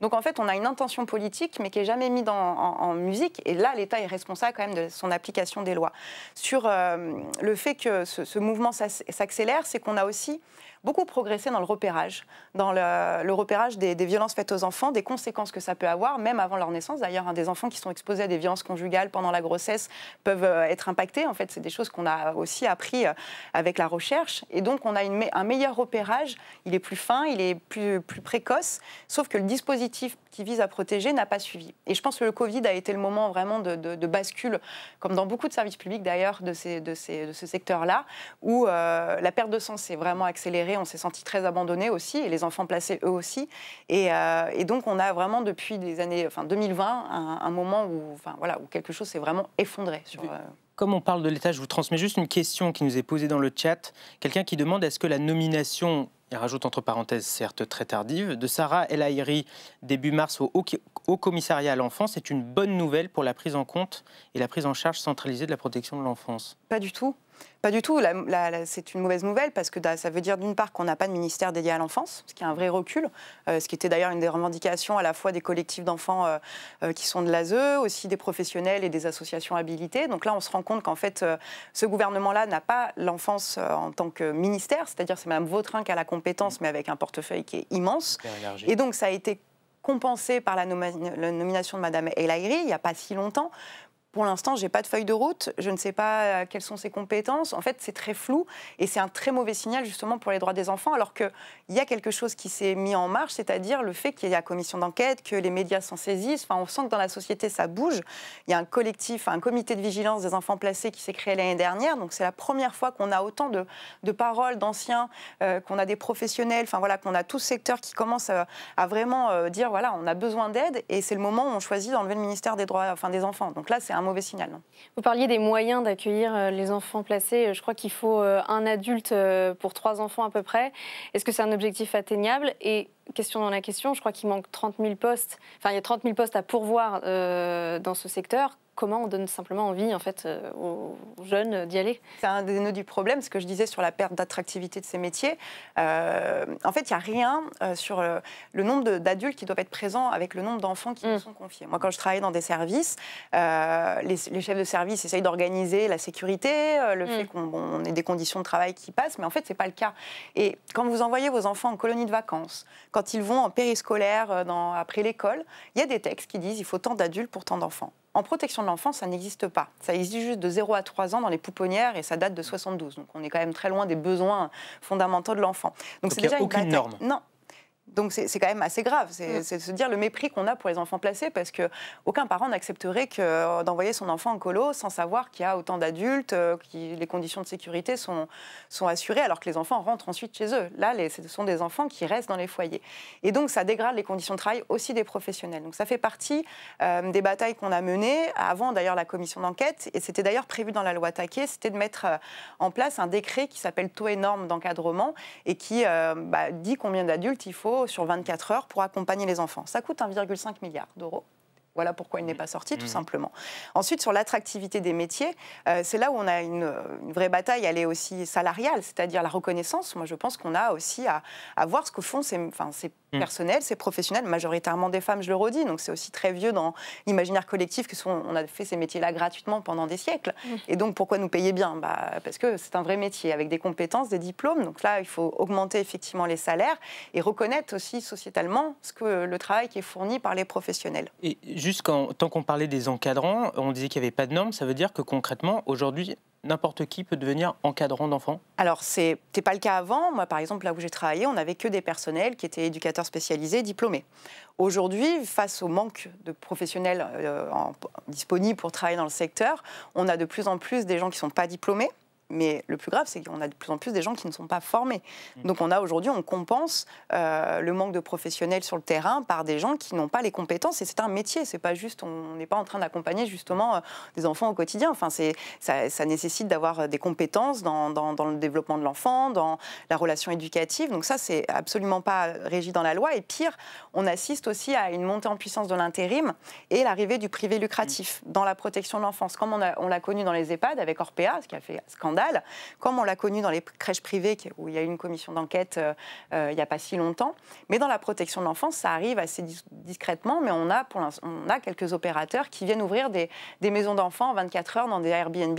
Donc en fait, on a une intention politique, mais qui n'est jamais mise en musique. Et là, l'État est responsable quand même de son application des lois. Sur le fait que ce mouvement s'accélère, c'est qu'on a aussi beaucoup progressé dans le repérage, le repérage des violences faites aux enfants, des conséquences que ça peut avoir, même avant leur naissance. D'ailleurs, des enfants qui sont exposés à des violences conjugales pendant la grossesse peuvent être impactés. En fait, c'est des choses qu'on a aussi appris avec la recherche. Et donc, on a un meilleur repérage. Il est plus fin, il est plus précoce, sauf que le dispositif qui vise à protéger n'a pas suivi. Et je pense que le Covid a été le moment vraiment de bascule, comme dans beaucoup de services publics d'ailleurs, de ce secteur-là, où la perte de sens s'est vraiment accélérée. On s'est senti très abandonnés aussi, et les enfants placés eux aussi. Et donc, on a vraiment, depuis les années 2020, un moment où quelque chose s'est vraiment effondré. Comme on parle de l'État, je vous transmets juste une question qui nous est posée dans le chat. Quelqu'un qui demande, est-ce que la nomination, il rajoute entre parenthèses, certes très tardive, de Sarah El Haïry début mars au Haut Commissariat à l'enfance est une bonne nouvelle pour la prise en compte et la prise en charge centralisée de la protection de l'enfance ? Pas du tout. Pas du tout. C'est une mauvaise nouvelle parce que ça veut dire d'une part qu'on n'a pas de ministère dédié à l'enfance, ce qui est un vrai recul, ce qui était d'ailleurs une des revendications à la fois des collectifs d'enfants qui sont de l'ASE, aussi des professionnels et des associations habilitées. Donc là, on se rend compte qu'en fait, ce gouvernement-là n'a pas l'enfance en tant que ministère, c'est-à-dire c'est Mme Vautrin qui a la compétence, mais avec un portefeuille qui est immense. Et donc ça a été compensé par la nomination de Mme El Haïry il n'y a pas si longtemps. Pour l'instant, je n'ai pas de feuille de route, je ne sais pas quelles sont ses compétences. En fait, c'est très flou et c'est un très mauvais signal justement pour les droits des enfants, alors qu'il y a quelque chose qui s'est mis en marche, c'est-à-dire le fait qu'il y ait la commission d'enquête, que les médias s'en saisissent. Enfin, on sent que dans la société, ça bouge. Il y a un collectif, un comité de vigilance des enfants placés qui s'est créé l'année dernière. Donc, c'est la première fois qu'on a autant de paroles d'anciens, qu'on a des professionnels, enfin voilà, qu'on a tout ce secteur qui commence à vraiment dire, voilà, on a besoin d'aide et c'est le moment où on choisit d'enlever le ministère des droits, enfin des enfants. Donc là, c'est un mauvais signal. Non. Vous parliez des moyens d'accueillir les enfants placés. Je crois qu'il faut un adulte pour 3 enfants à peu près. Est-ce que c'est un objectif atteignable? Et question dans la question, je crois qu'il manque 30 000 postes. Enfin, il y a 30 000 postes à pourvoir dans ce secteur. Comment on donne simplement envie en fait, aux jeunes d'y aller? C'est un des nœuds du problème, ce que je disais sur la perte d'attractivité de ces métiers. En fait, il n'y a rien sur le nombre d'adultes qui doivent être présents avec le nombre d'enfants qui nous sont confiés. Moi, quand je travaillais dans des services, les chefs de service essayent d'organiser la sécurité, le fait qu'on ait des conditions de travail qui passent, mais en fait, ce n'est pas le cas. Et quand vous envoyez vos enfants en colonie de vacances, quand ils vont en périscolaire après l'école, il y a des textes qui disent qu'il faut tant d'adultes pour tant d'enfants. En protection de l'enfance, ça n'existe pas. Ça existe juste de 0 à 3 ans dans les pouponnières et ça date de 72. Donc on est quand même très loin des besoins fondamentaux de l'enfant. Donc c'est déjà aucune norme. Non. Donc c'est quand même assez grave, c'est de se dire le mépris qu'on a pour les enfants placés, parce qu'aucun parent n'accepterait d'envoyer son enfant en colo sans savoir qu'il y a autant d'adultes, que les conditions de sécurité sont assurées, alors que les enfants rentrent ensuite chez eux. Là, ce sont des enfants qui restent dans les foyers. Et donc ça dégrade les conditions de travail aussi des professionnels. Donc ça fait partie des batailles qu'on a menées, avant d'ailleurs la commission d'enquête, et c'était d'ailleurs prévu dans la loi Taquet, c'était de mettre en place un décret qui s'appelle taux et normes d'encadrement, et qui dit combien d'adultes il faut sur 24 heures pour accompagner les enfants. Ça coûte 1,5 milliard d'euros. Voilà pourquoi il n'est pas sorti, tout simplement. Ensuite, sur l'attractivité des métiers, c'est là où on a une vraie bataille. Elle est aussi salariale, c'est-à-dire la reconnaissance. Moi, je pense qu'on a aussi à voir ce que font ces personnels, ces professionnels, majoritairement des femmes, je le redis. Donc, c'est aussi très vieux dans l'imaginaire collectif on a fait ces métiers-là gratuitement pendant des siècles. Et donc, pourquoi nous payer bien? Parce que c'est un vrai métier, avec des compétences, des diplômes. Donc là, il faut augmenter effectivement les salaires et reconnaître aussi sociétalement le travail qui est fourni par les professionnels. Et juste tant qu'on parlait des encadrants, on disait qu'il n'y avait pas de normes, ça veut dire que concrètement, aujourd'hui, n'importe qui peut devenir encadrant d'enfants? Alors, ce n'était pas le cas avant. Moi, par exemple, là où j'ai travaillé, on n'avait que des personnels qui étaient éducateurs spécialisés, diplômés. Aujourd'hui, face au manque de professionnels disponibles pour travailler dans le secteur, on a de plus en plus des gens qui ne sont pas diplômés. Mais le plus grave, c'est qu'on a de plus en plus des gens qui ne sont pas formés. Donc aujourd'hui, on compense le manque de professionnels sur le terrain par des gens qui n'ont pas les compétences. Et c'est un métier, c'est pas juste, on n'est pas en train d'accompagner justement des enfants au quotidien. Enfin, ça nécessite d'avoir des compétences dans le développement de l'enfant, dans la relation éducative. Donc ça, c'est absolument pas régi dans la loi. Et pire, on assiste aussi à une montée en puissance de l'intérim et l'arrivée du privé lucratif dans la protection de l'enfance. Comme on l'a connu dans les EHPAD avec Orpea, ce qui a fait scandale, comme on l'a connu dans les crèches privées, où il y a eu une commission d'enquête il n'y a pas si longtemps. Mais dans la protection de l'enfance, ça arrive assez discrètement, mais on a quelques opérateurs qui viennent ouvrir des maisons d'enfants en 24 heures dans des Airbnb.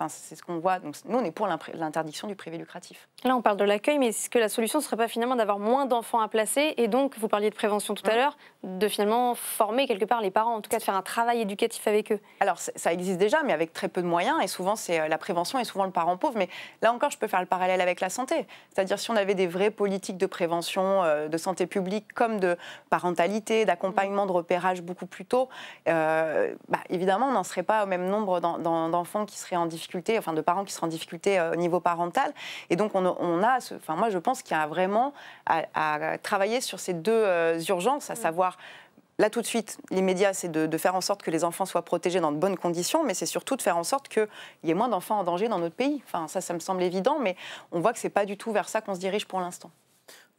C'est ce qu'on voit. Donc, nous, on est pour l'interdiction du privé lucratif. Là, on parle de l'accueil, mais est-ce que la solution ne serait pas finalement d'avoir moins d'enfants à placer et donc, vous parliez de prévention tout à l'heure, de finalement former quelque part les parents, en tout cas de faire un travail éducatif avec eux? Alors, ça existe déjà, mais avec très peu de moyens, et souvent, la prévention est souvent le parent pauvre, mais là encore, je peux faire le parallèle avec la santé. C'est-à-dire, si on avait des vraies politiques de prévention, de santé publique, comme de parentalité, d'accompagnement, de repérage beaucoup plus tôt, évidemment, on n'en serait pas au même nombre d'enfants qui seraient en difficulté, enfin de parents qui seraient en difficulté au niveau parental. Et donc, moi, je pense qu'il y a vraiment à travailler sur ces deux urgences, à savoir... Là, tout de suite, l'immédiat, c'est de faire en sorte que les enfants soient protégés dans de bonnes conditions, mais c'est surtout de faire en sorte qu'il y ait moins d'enfants en danger dans notre pays. Enfin, ça me semble évident, mais on voit que ce n'est pas du tout vers ça qu'on se dirige pour l'instant.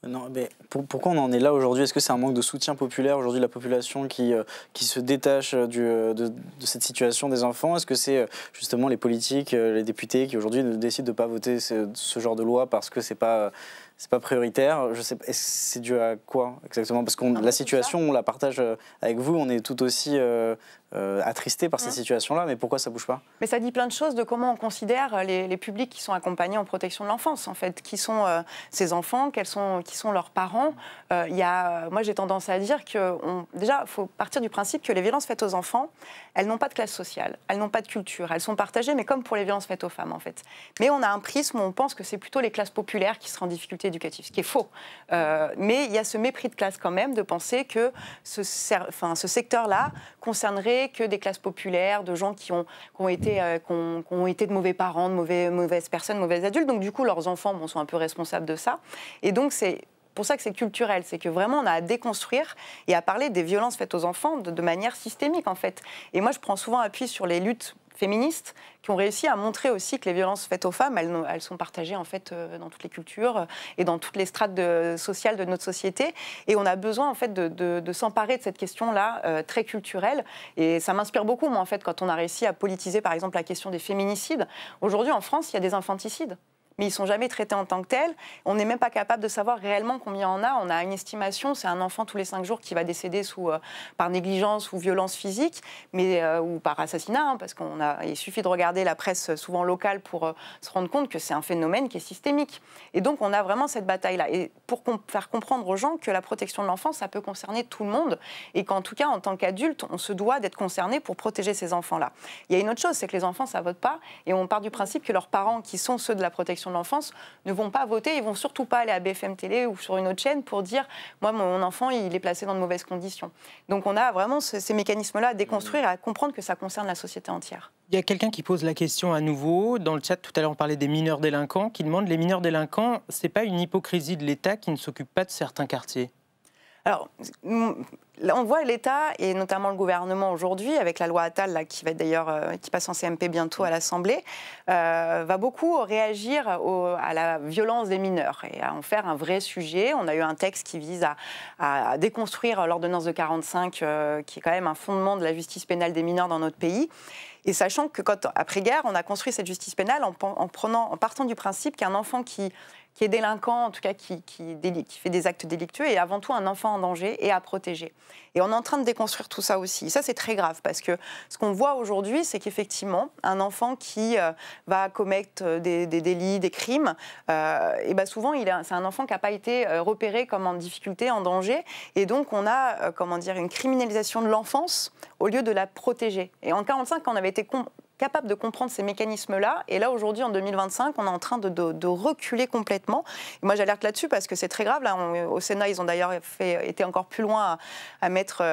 Non, mais pourquoi on en est là aujourd'hui? Est-ce que c'est un manque de soutien populaire aujourd'hui de la population qui se détache de cette situation des enfants? Est-ce que c'est justement les politiques, les députés qui aujourd'hui décident de ne pas voter ce genre de loi parce que c'est pas c'est pas prioritaire. Je sais, c'est dû à quoi exactement? Parce que la situation, on la partage avec vous, on est tout aussi attristés par ces situations-là, mais pourquoi ça bouge pas? Mais ça dit plein de choses de comment on considère les publics qui sont accompagnés en protection de l'enfance, en fait. Qui sont ces enfants, qui sont leurs parents. Moi, j'ai tendance à dire que, déjà, il faut partir du principe que les violences faites aux enfants, elles n'ont pas de classe sociale, elles n'ont pas de culture, elles sont partagées, mais comme pour les violences faites aux femmes, en fait. Mais on a un prisme où on pense que c'est plutôt les classes populaires qui seraient en difficulté éducative, ce qui est faux. Mais il y a ce mépris de classe quand même, de penser que ce secteur-là concernerait que des classes populaires, de gens qui ont été de mauvais parents, de mauvaises personnes, mauvais adultes. Donc du coup, leurs enfants sont un peu responsables de ça. Et donc c'est pour ça que c'est culturel, c'est que vraiment on a à déconstruire et à parler des violences faites aux enfants de manière systémique en fait. Et moi je prends souvent appui sur les luttes féministes qui ont réussi à montrer aussi que les violences faites aux femmes, elles sont partagées en fait dans toutes les cultures et dans toutes les strates sociales de notre société. Et on a besoin en fait de s'emparer de cette question-là très culturelle. Et ça m'inspire beaucoup moi en fait quand on a réussi à politiser par exemple la question des féminicides. Aujourd'hui en France, il y a des infanticides. Mais ils ne sont jamais traités en tant que tels. On n'est même pas capable de savoir réellement combien on a. On a une estimation, c'est un enfant tous les 5 jours qui va décéder par négligence ou violence physique, ou par assassinat, parce il suffit de regarder la presse souvent locale pour se rendre compte que c'est un phénomène qui est systémique. Et donc on a vraiment cette bataille-là. Et pour faire comprendre aux gens que la protection de l'enfance, ça peut concerner tout le monde, et qu'en tout cas, en tant qu'adulte, on se doit d'être concerné pour protéger ces enfants-là. Il y a une autre chose, c'est que les enfants, ça ne vote pas, et on part du principe que leurs parents, qui sont ceux de la protection de l'enfance, ne vont pas voter, ils vont surtout pas aller à BFM Télé ou sur une autre chaîne pour dire moi mon enfant il est placé dans de mauvaises conditions. Donc on a vraiment ces mécanismes-là à déconstruire et à comprendre que ça concerne la société entière. Il y a quelqu'un qui pose la question à nouveau dans le chat. Tout à l'heure on parlait des mineurs délinquants, qui demande les mineurs délinquants, c'est pas une hypocrisie de l'État qui ne s'occupe pas de certains quartiers? Alors, là, on voit l'État, et notamment le gouvernement aujourd'hui, avec la loi Attal, là, qui passe en CMP bientôt à l'Assemblée, va beaucoup réagir à la violence des mineurs et à en faire un vrai sujet. On a eu un texte qui vise à déconstruire l'ordonnance de 45, qui est quand même un fondement de la justice pénale des mineurs dans notre pays. Et sachant que, après-guerre, on a construit cette justice pénale en partant du principe qu'un enfant qui est délinquant, en tout cas qui fait des actes délictueux, est avant tout un enfant en danger et à protéger. Et on est en train de déconstruire tout ça aussi. Et ça, c'est très grave, parce que ce qu'on voit aujourd'hui, c'est qu'effectivement, un enfant qui va commettre des délits, des crimes, souvent, c'est un enfant qui n'a pas été repéré comme en difficulté, en danger. Et donc, on a une criminalisation de l'enfance au lieu de la protéger. Et en 1945, on avait été capable de comprendre ces mécanismes-là. Et là, aujourd'hui, en 2025, on est en train de reculer complètement. Et moi, j'alerte là-dessus parce que c'est très grave. Là, au Sénat, ils ont d'ailleurs été encore plus loin à mettre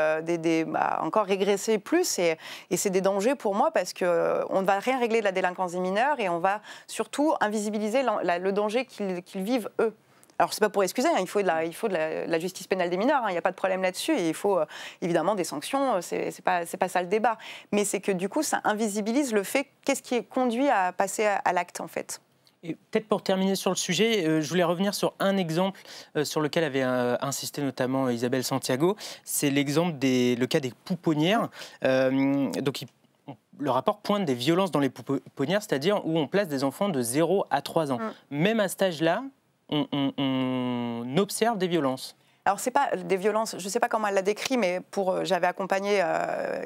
encore régresser plus. Et c'est des dangers pour moi parce qu'on ne va rien régler de la délinquance des mineurs et on va surtout invisibiliser le danger qu'ils vivent, eux. Alors, ce n'est pas pour excuser, il faut de la justice pénale des mineurs, il n'y a pas de problème là-dessus, et il faut évidemment des sanctions, c'est pas ça le débat. Mais c'est que du coup, ça invisibilise le fait, qu'est-ce qui est conduit à passer à l'acte, en fait. Et peut-être pour terminer sur le sujet, je voulais revenir sur un exemple sur lequel avait insisté notamment Isabelle Santiago, c'est le cas des pouponnières. Le rapport pointe des violences dans les pouponnières, c'est-à-dire où on place des enfants de 0 à 3 ans. Même à cet âge-là, on observe des violences. Alors, c'est pas des violences, je ne sais pas comment elle l'a décrit, mais j'avais accompagné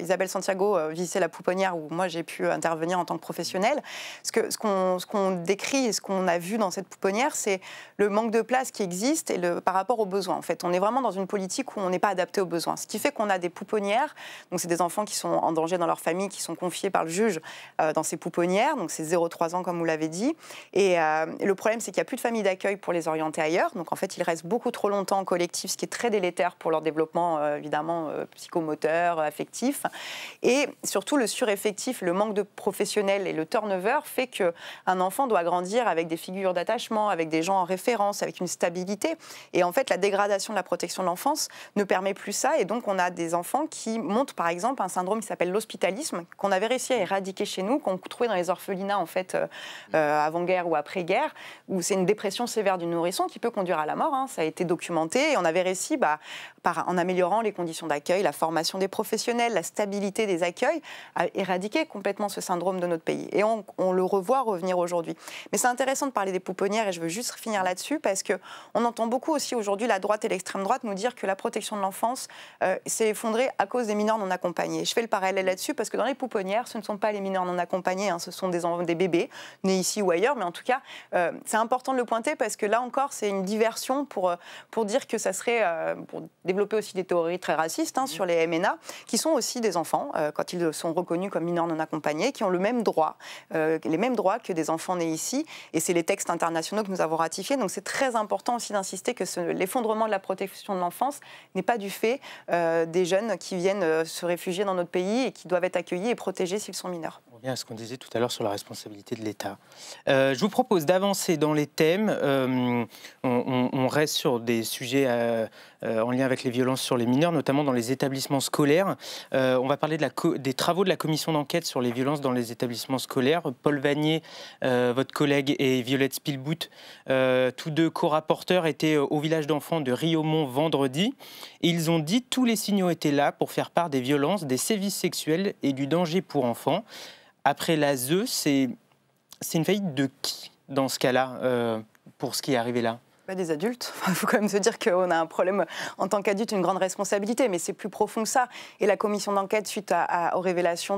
Isabelle Santiago visiter la pouponnière où moi j'ai pu intervenir en tant que professionnelle. Ce qu'on décrit et ce qu'on a vu dans cette pouponnière, c'est le manque de place qui existe par rapport aux besoins. En fait, on est vraiment dans une politique où on n'est pas adapté aux besoins. Ce qui fait qu'on a des pouponnières, donc c'est des enfants qui sont en danger dans leur famille, qui sont confiés par le juge dans ces pouponnières, donc c'est 0-3 ans comme vous l'avez dit. Et le problème, c'est qu'il n'y a plus de famille d'accueil pour les orienter ailleurs. Donc en fait, ils restent beaucoup trop longtemps en collectif, ce qui est très délétère pour leur développement, évidemment, psychomoteur, affectif. Et surtout, le sureffectif, le manque de professionnels et le turnover fait qu'un enfant doit grandir avec des figures d'attachement, avec des gens en référence, avec une stabilité. Et en fait, la dégradation de la protection de l'enfance ne permet plus ça. Et donc, on a des enfants qui montrent, par exemple, un syndrome qui s'appelle l'hospitalisme, qu'on avait réussi à éradiquer chez nous, qu'on trouvait dans les orphelinats, en fait, avant-guerre ou après-guerre, où c'est une dépression sévère du nourrisson qui peut conduire à la mort. Ça a été documenté. Et on avait avez réussi, en améliorant les conditions d'accueil, la formation des professionnels, la stabilité des accueils, à éradiquer complètement ce syndrome de notre pays. Et on le revoit revenir aujourd'hui. Mais c'est intéressant de parler des pouponnières, et je veux juste finir là-dessus, parce qu'on entend beaucoup aussi aujourd'hui la droite et l'extrême droite nous dire que la protection de l'enfance s'est effondrée à cause des mineurs non accompagnés. Je fais le parallèle là-dessus, parce que dans les pouponnières, ce ne sont pas les mineurs non accompagnés, ce sont des bébés nés ici ou ailleurs, mais en tout cas, c'est important de le pointer, parce que là encore, c'est une diversion pour dire que ça serait, pour développer aussi des théories très racistes sur les MNA, qui sont aussi des enfants, quand ils sont reconnus comme mineurs non accompagnés, qui ont les mêmes droits que des enfants nés ici, et c'est les textes internationaux que nous avons ratifiés, donc c'est très important aussi d'insister que l'effondrement de la protection de l'enfance n'est pas du fait des jeunes qui viennent se réfugier dans notre pays et qui doivent être accueillis et protégés s'ils sont mineurs. On revient à ce qu'on disait tout à l'heure sur la responsabilité de l'État. Je vous propose d'avancer dans les thèmes. On reste sur des sujets en lien avec les violences sur les mineurs, notamment dans les établissements scolaires. On va parler des travaux de la commission d'enquête sur les violences dans les établissements scolaires. Paul Vanier, votre collègue, et Violette Spielbout, tous deux co-rapporteurs, étaient au village d'enfants de Riaumont vendredi. Et ils ont dit que tous les signaux étaient là pour faire part des violences, des sévices sexuels et du danger pour enfants. Après l'ASE, c'est une faillite de qui dans ce cas-là, pour ce qui est arrivé là ? Des adultes. Il faut quand même se dire qu'on a un problème en tant qu'adulte, une grande responsabilité, mais c'est plus profond que ça. Et la commission d'enquête, suite aux révélations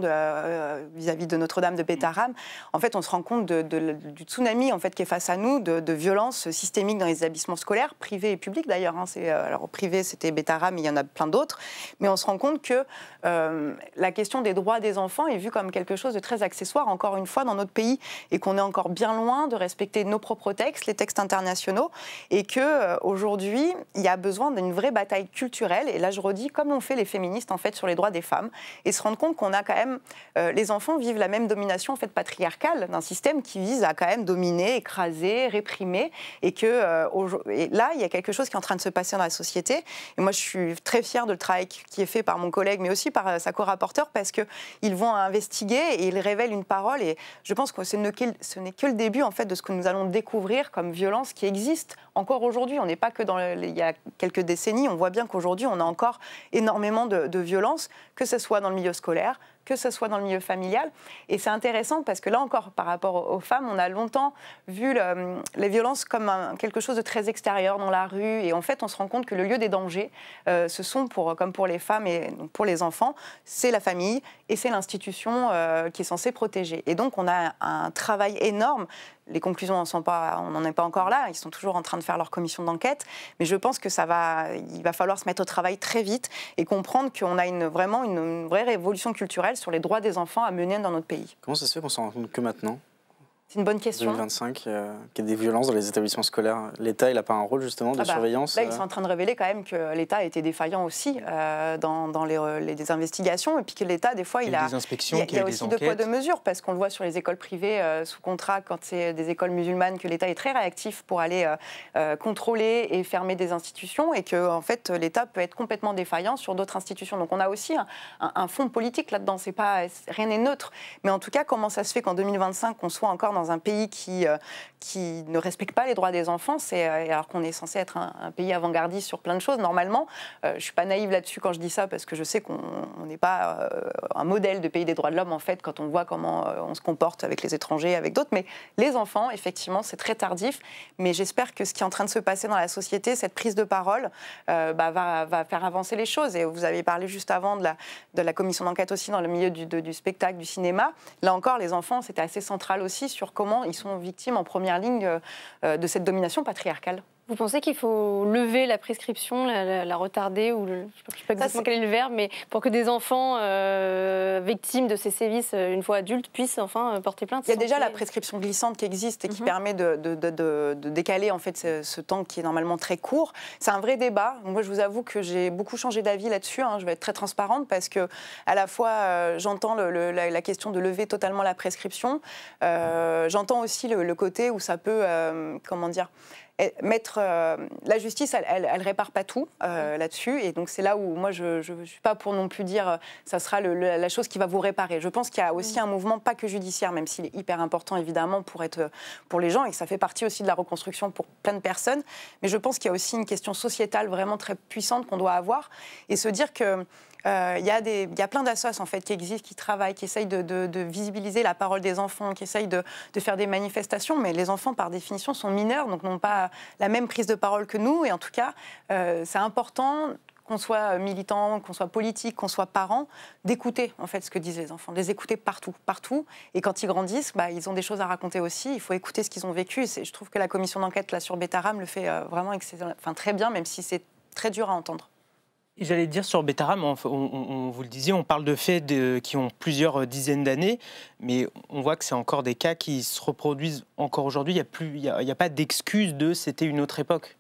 vis-à-vis de Notre-Dame de Bétarame, en fait, on se rend compte du tsunami en fait, qui est face à nous, de violences systémiques dans les établissements scolaires, privés et publics d'ailleurs. Alors privé, c'était Bétarame, mais il y en a plein d'autres. Mais on se rend compte que la question des droits des enfants est vue comme quelque chose de très accessoire, encore une fois, dans notre pays, et qu'on est encore bien loin de respecter nos propres textes, les textes internationaux. Et qu'aujourd'hui, il y a besoin d'une vraie bataille culturelle, et là je redis, comme l'ont fait les féministes en fait, sur les droits des femmes, et se rendre compte qu'on a quand même, les enfants vivent la même domination en fait, patriarcale d'un système qui vise à quand même dominer, écraser, réprimer, et et là il y a quelque chose qui est en train de se passer dans la société, et moi je suis très fière de le travail qui est fait par mon collègue, mais aussi par sa co-rapporteure, parce qu'ils vont investiguer et ils révèlent une parole, et je pense que ce n'est que le début en fait, de ce que nous allons découvrir comme violence qui existe encore aujourd'hui. On n'est pas que il y a quelques décennies, on voit bien qu'aujourd'hui, on a encore énormément de violences, que ce soit dans le milieu scolaire, que ce soit dans le milieu familial. Et c'est intéressant parce que là encore, par rapport aux femmes, on a longtemps vu les violences comme quelque chose de très extérieur dans la rue. Et en fait, on se rend compte que le lieu des dangers, ce sont, comme pour les femmes et pour les enfants, c'est la famille et c'est l'institution qui est censée protéger. Et donc, on a un travail énorme. Les conclusions on n'en est pas encore là, ils sont toujours en train de faire leur commission d'enquête, mais je pense que il va falloir se mettre au travail très vite et comprendre qu'on a vraiment une vraie révolution culturelle sur les droits des enfants à mener dans notre pays. Comment ça se fait qu'on s'en rend compte que maintenant ? C'est une bonne question. 2025, qu'il y a des violences dans les établissements scolaires. L'État, il n'a pas un rôle justement de surveillance Là, ils sont en train de révéler quand même que l'État a été défaillant aussi dans les investigations, et puis que l'État, des fois, il y a des inspections, il y a aussi deux poids, deux mesures, parce qu'on le voit sur les écoles privées sous contrat, quand c'est des écoles musulmanes, que l'État est très réactif pour aller contrôler et fermer des institutions, et que en fait, l'État peut être complètement défaillant sur d'autres institutions. Donc on a aussi un fond politique là-dedans. Rien n'est neutre. Mais en tout cas, comment ça se fait qu'en 2025, on soit encore dans un pays qui ne respecte pas les droits des enfants, alors qu'on est censé être un pays avant-gardiste sur plein de choses, normalement. Je ne suis pas naïve là-dessus quand je dis ça, parce que je sais qu'on n'est pas un modèle de pays des droits de l'homme, en fait, quand on voit comment on se comporte avec les étrangers, avec d'autres. Mais les enfants, effectivement, c'est très tardif. Mais j'espère que ce qui est en train de se passer dans la société, cette prise de parole, va faire avancer les choses. Et vous avez parlé juste avant de la commission d'enquête aussi dans le milieu du spectacle, du cinéma. Là encore, les enfants, c'était assez central aussi sur comment ils sont victimes en première ligne de cette domination patriarcale. Vous pensez qu'il faut lever la prescription, la retarder, ou je ne sais pas exactement quel est le verbe, mais pour que des enfants victimes de ces sévices, une fois adultes, puissent enfin porter plainte? Il y a déjà la prescription glissante qui existe et qui permet de décaler en fait ce temps qui est normalement très court. C'est un vrai débat. Moi, je vous avoue que j'ai beaucoup changé d'avis là-dessus. Je vais être très transparente, parce que à la fois j'entends la question de lever totalement la prescription. J'entends aussi le côté où ça peut, comment dire, la justice, elle répare pas tout là-dessus, et donc c'est là où moi je suis pas pour non plus dire ça sera la chose qui va vous réparer. Je pense qu'il y a aussi un mouvement pas que judiciaire, même s'il est hyper important évidemment pour les gens, et que ça fait partie aussi de la reconstruction pour plein de personnes, mais je pense qu'il y a aussi une question sociétale vraiment très puissante qu'on doit avoir, et se dire que il y a plein d'associations en fait, qui existent, qui travaillent, qui essayent de visibiliser la parole des enfants, qui essayent de faire des manifestations, mais les enfants, par définition, sont mineurs, donc n'ont pas la même prise de parole que nous. Et en tout cas, c'est important, qu'on soit militant, qu'on soit politique, qu'on soit parent, d'écouter en fait ce que disent les enfants, de les écouter partout. Et quand ils grandissent, ils ont des choses à raconter aussi. Il faut écouter ce qu'ils ont vécu. Je trouve que la commission d'enquête là sur Betaram le fait vraiment très bien, même si c'est très dur à entendre. J'allais dire sur Betaram, on vous le disiez, on parle de faits qui ont plusieurs dizaines d'années, mais on voit que c'est encore des cas qui se reproduisent encore aujourd'hui. Il n'y a pas d'excuse de « c'était une autre époque ».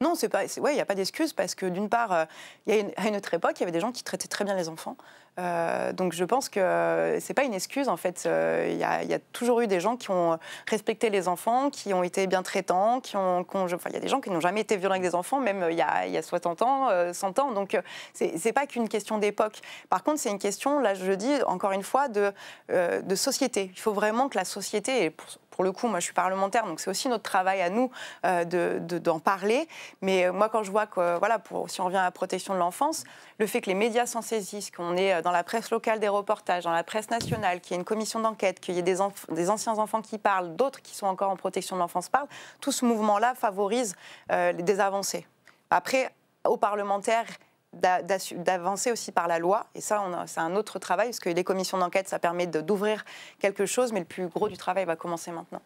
Non, il n'y a pas d'excuse, parce que d'une part, à une autre époque, il y avait des gens qui traitaient très bien les enfants. Donc je pense que ce n'est pas une excuse, en fait. Il y a toujours eu des gens qui ont respecté les enfants, qui ont été bien traitants, il y a des gens qui n'ont jamais été violents avec des enfants, même il y a 60 ans, 100 ans. Donc ce n'est pas qu'une question d'époque. Par contre, c'est une question, là je dis encore une fois, de société. Il faut vraiment que la société, et pour le coup, moi je suis parlementaire, donc c'est aussi notre travail à nous d'en parler. Mais moi quand je vois que, si on revient à la protection de l'enfance, le fait que les médias s'en saisissent, qu'on ait dans la presse locale des reportages, dans la presse nationale, qu'il y ait une commission d'enquête, qu'il y ait des anciens enfants qui parlent, d'autres qui sont encore en protection de l'enfance parlent, tout ce mouvement-là favorise des avancées. Après, aux parlementaires, d'avancer aussi par la loi, et ça c'est un autre travail, parce que les commissions d'enquête ça permet d'ouvrir quelque chose, mais le plus gros du travail va commencer maintenant.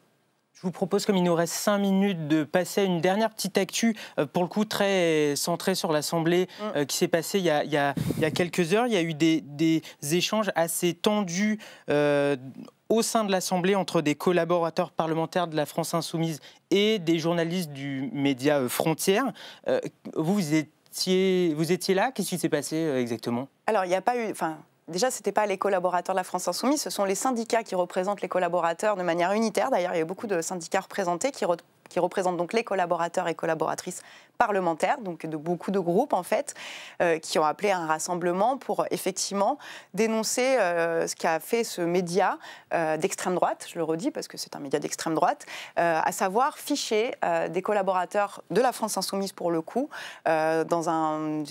Je vous propose, comme il nous reste 5 minutes, de passer à une dernière petite actu, pour le coup très centrée sur l'Assemblée, qui s'est passée il y a quelques heures. Il y a eu des échanges assez tendus au sein de l'Assemblée entre des collaborateurs parlementaires de la France Insoumise et des journalistes du média Frontières. Vous étiez là? Qu'est-ce qui s'est passé exactement? Alors, il n'y a pas eu... Déjà, ce n'était pas les collaborateurs de la France Insoumise, ce sont les syndicats qui représentent les collaborateurs de manière unitaire. D'ailleurs, il y a beaucoup de syndicats représentés qui représentent donc les collaborateurs et collaboratrices parlementaires, donc de beaucoup de groupes en fait, qui ont appelé à un rassemblement pour effectivement dénoncer ce qu'a fait ce média d'extrême droite, je le redis parce que c'est un média d'extrême droite, à savoir ficher des collaborateurs de la France Insoumise pour le coup, dans un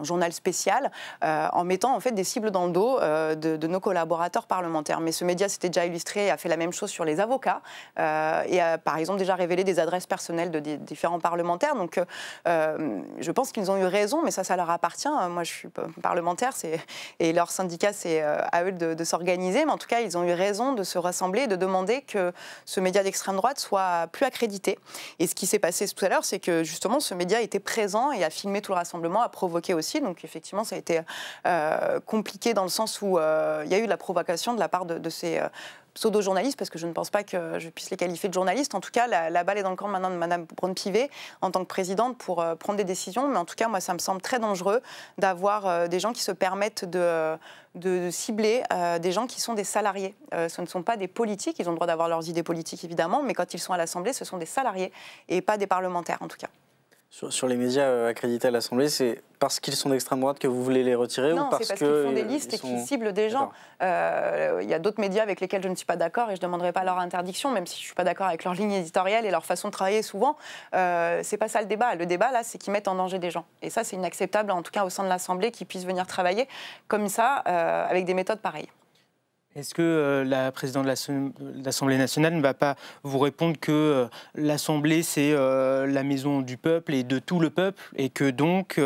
journal spécial, en mettant en fait des cibles dans le dos de nos collaborateurs parlementaires. Mais ce média s'était déjà illustré, a fait la même chose sur les avocats, et a par exemple déjà révélé des adresses personnelles de différents parlementaires. Donc je pense qu'ils ont eu raison, mais ça leur appartient. Moi, je suis parlementaire, et leur syndicat, c'est à eux de s'organiser. Mais en tout cas, ils ont eu raison de se rassembler et de demander que ce média d'extrême droite soit plus accrédité. Et ce qui s'est passé tout à l'heure, c'est que justement, ce média était présent et a filmé tout le rassemblement, a provoqué aussi. Donc effectivement, ça a été compliqué dans le sens où il y a eu de la provocation de la part de ces pseudo-journalistes, parce que je ne pense pas que je puisse les qualifier de journalistes. En tout cas, la balle est dans le camp maintenant de Mme Braun-Pivet en tant que présidente pour prendre des décisions. Mais en tout cas, moi, ça me semble très dangereux d'avoir des gens qui se permettent de cibler des gens qui sont des salariés. Ce ne sont pas des politiques. Ils ont le droit d'avoir leurs idées politiques, évidemment, mais quand ils sont à l'Assemblée, ce sont des salariés et pas des parlementaires, en tout cas. Sur les médias accrédités à l'Assemblée, c'est parce qu'ils sont d'extrême droite que vous voulez les retirer? Non, ou parce c'est parce qu'ils font des listes et qu'ils ciblent des gens. Il y a d'autres médias avec lesquels je ne suis pas d'accord et je ne demanderai pas leur interdiction, même si je ne suis pas d'accord avec leur ligne éditoriale et leur façon de travailler souvent. C'est pas ça le débat. Le débat, là, c'est qu'ils mettent en danger des gens. Et ça, c'est inacceptable, en tout cas au sein de l'Assemblée, qu'ils puissent venir travailler comme ça, avec des méthodes pareilles. Est-ce que la présidente de l'Assemblée nationale ne va pas vous répondre que l'Assemblée, c'est la maison du peuple et de tout le peuple, et que donc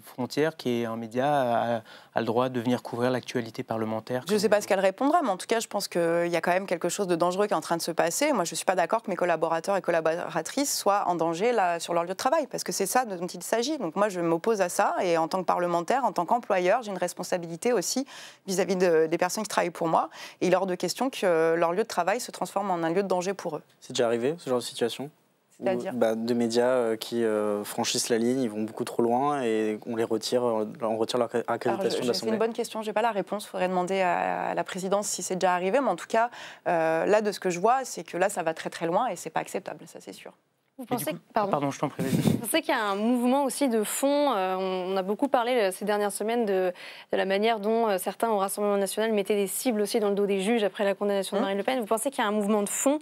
Frontières, qui est un média, a le droit de venir couvrir l'actualité parlementaire? Je ne sais pas ce qu'elle répondra, mais en tout cas, je pense qu'il y a quand même quelque chose de dangereux qui est en train de se passer. Moi, je ne suis pas d'accord que mes collaborateurs et collaboratrices soient en danger là, sur leur lieu de travail, parce que c'est ça dont il s'agit. Donc moi, je m'oppose à ça, et en tant que parlementaire, en tant qu'employeur, j'ai une responsabilité aussi vis-à-vis des personnes qui travaillent pour moi. Et il est hors de question que leur lieu de travail se transforme en un lieu de danger pour eux. C'est déjà arrivé, ce genre de situation? C'est-à-dire de médias qui franchissent la ligne, ils vont beaucoup trop loin et on retire leur accréditation de l'Assemblée. C'est une bonne question, je n'ai pas la réponse. Il faudrait demander à la présidence si c'est déjà arrivé. Mais en tout cas, là, de ce que je vois, c'est que là, ça va très très loin et ce n'est pas acceptable, ça c'est sûr. Vous pensez, pardon, je t'en prie. Vous pensez qu'il y a un mouvement aussi de fond. On a beaucoup parlé ces dernières semaines de la manière dont certains au Rassemblement national mettaient des cibles aussi dans le dos des juges après la condamnation de Marine Le Pen. Vous pensez qu'il y a un mouvement de fond,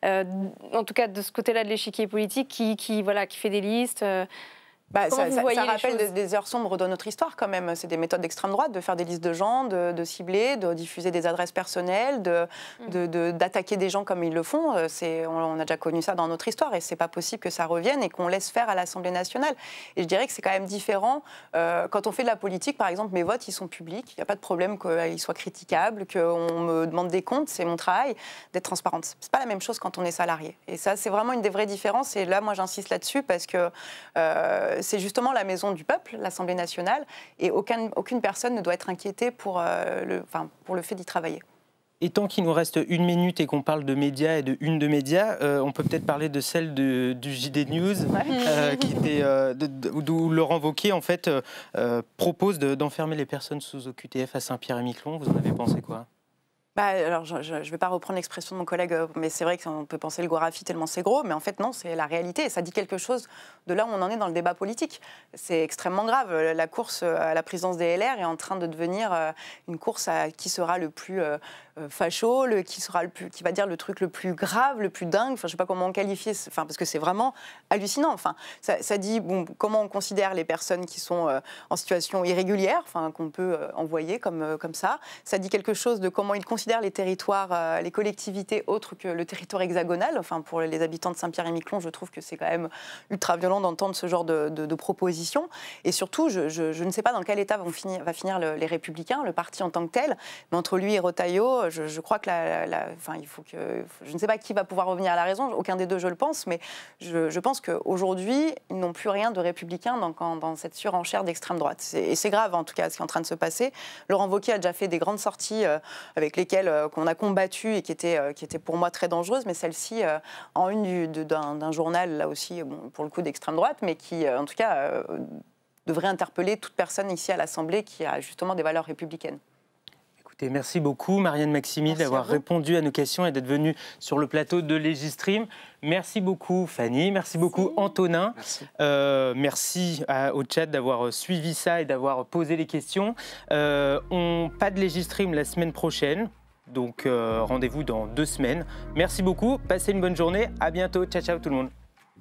en tout cas de ce côté-là de l'échiquier politique, qui fait des listes ça rappelle des heures sombres de notre histoire quand même. C'est des méthodes d'extrême droite, de faire des listes de gens, de cibler, de diffuser des adresses personnelles, d'attaquer des gens comme ils le font. On a déjà connu ça dans notre histoire et c'est pas possible que ça revienne et qu'on laisse faire à l'Assemblée nationale. Et je dirais que c'est quand même différent. Quand on fait de la politique, par exemple, mes votes, ils sont publics. Il n'y a pas de problème qu'ils soient critiquables, qu'on me demande des comptes. C'est mon travail d'être transparente. C'est pas la même chose quand on est salarié. Et ça, c'est vraiment une des vraies différences. Et là, moi, j'insiste là-dessus parce que c'est justement la maison du peuple, l'Assemblée nationale, et aucune personne ne doit être inquiétée pour le fait d'y travailler. Et tant qu'il nous reste 1 minute et qu'on parle de médias et de une de médias, on peut peut-être parler de celle du JD News, d'où Laurent Wauquiez en fait propose d'enfermer les personnes sous OQTF à Saint-Pierre-et-Miquelon. Vous en avez pensé quoi ? Alors, je ne vais pas reprendre l'expression de mon collègue, mais c'est vrai qu'on peut penser le Gorafi tellement c'est gros, mais en fait non, c'est la réalité et ça dit quelque chose de là où on en est dans le débat politique. C'est extrêmement grave. La course à la présidence des LR est en train de devenir une course à qui sera le plus facho, qui va dire le truc le plus grave, le plus dingue. Enfin, je ne sais pas comment qualifier, parce que c'est vraiment hallucinant. Enfin, ça dit comment on considère les personnes qui sont en situation irrégulière, qu'on peut envoyer comme ça. Ça dit quelque chose de comment ils considèrent les territoires, les collectivités autres que le territoire hexagonal. Enfin, pour les habitants de Saint-Pierre-et-Miquelon, je trouve que c'est quand même ultra violent d'entendre ce genre de propositions. Et surtout, je ne sais pas dans quel état va finir les Républicains, le parti en tant que tel, mais entre lui et Retailleau, je crois que je ne sais pas qui va pouvoir revenir à la raison, aucun des deux je le pense, mais je pense qu'aujourd'hui, ils n'ont plus rien de républicain dans cette surenchère d'extrême droite. Et c'est grave en tout cas ce qui est en train de se passer. Laurent Wauquiez a déjà fait des grandes sorties avec lesquelles qu'on a combattu et qui étaient pour moi très dangereuses, mais celle-ci en une d'un journal, là aussi, pour le coup d'extrême droite, mais qui, en tout cas, devrait interpeller toute personne ici à l'Assemblée qui a justement des valeurs républicaines. Écoutez, merci beaucoup Marianne Maximil d'avoir répondu à nos questions et d'être venue sur le plateau de Légistream. Merci beaucoup Fanny, merci beaucoup Antonin. Merci au chat d'avoir suivi ça et d'avoir posé les questions. Pas de Légistream la semaine prochaine. Donc rendez-vous dans 2 semaines. Merci beaucoup, passez une bonne journée, à bientôt, ciao ciao tout le monde.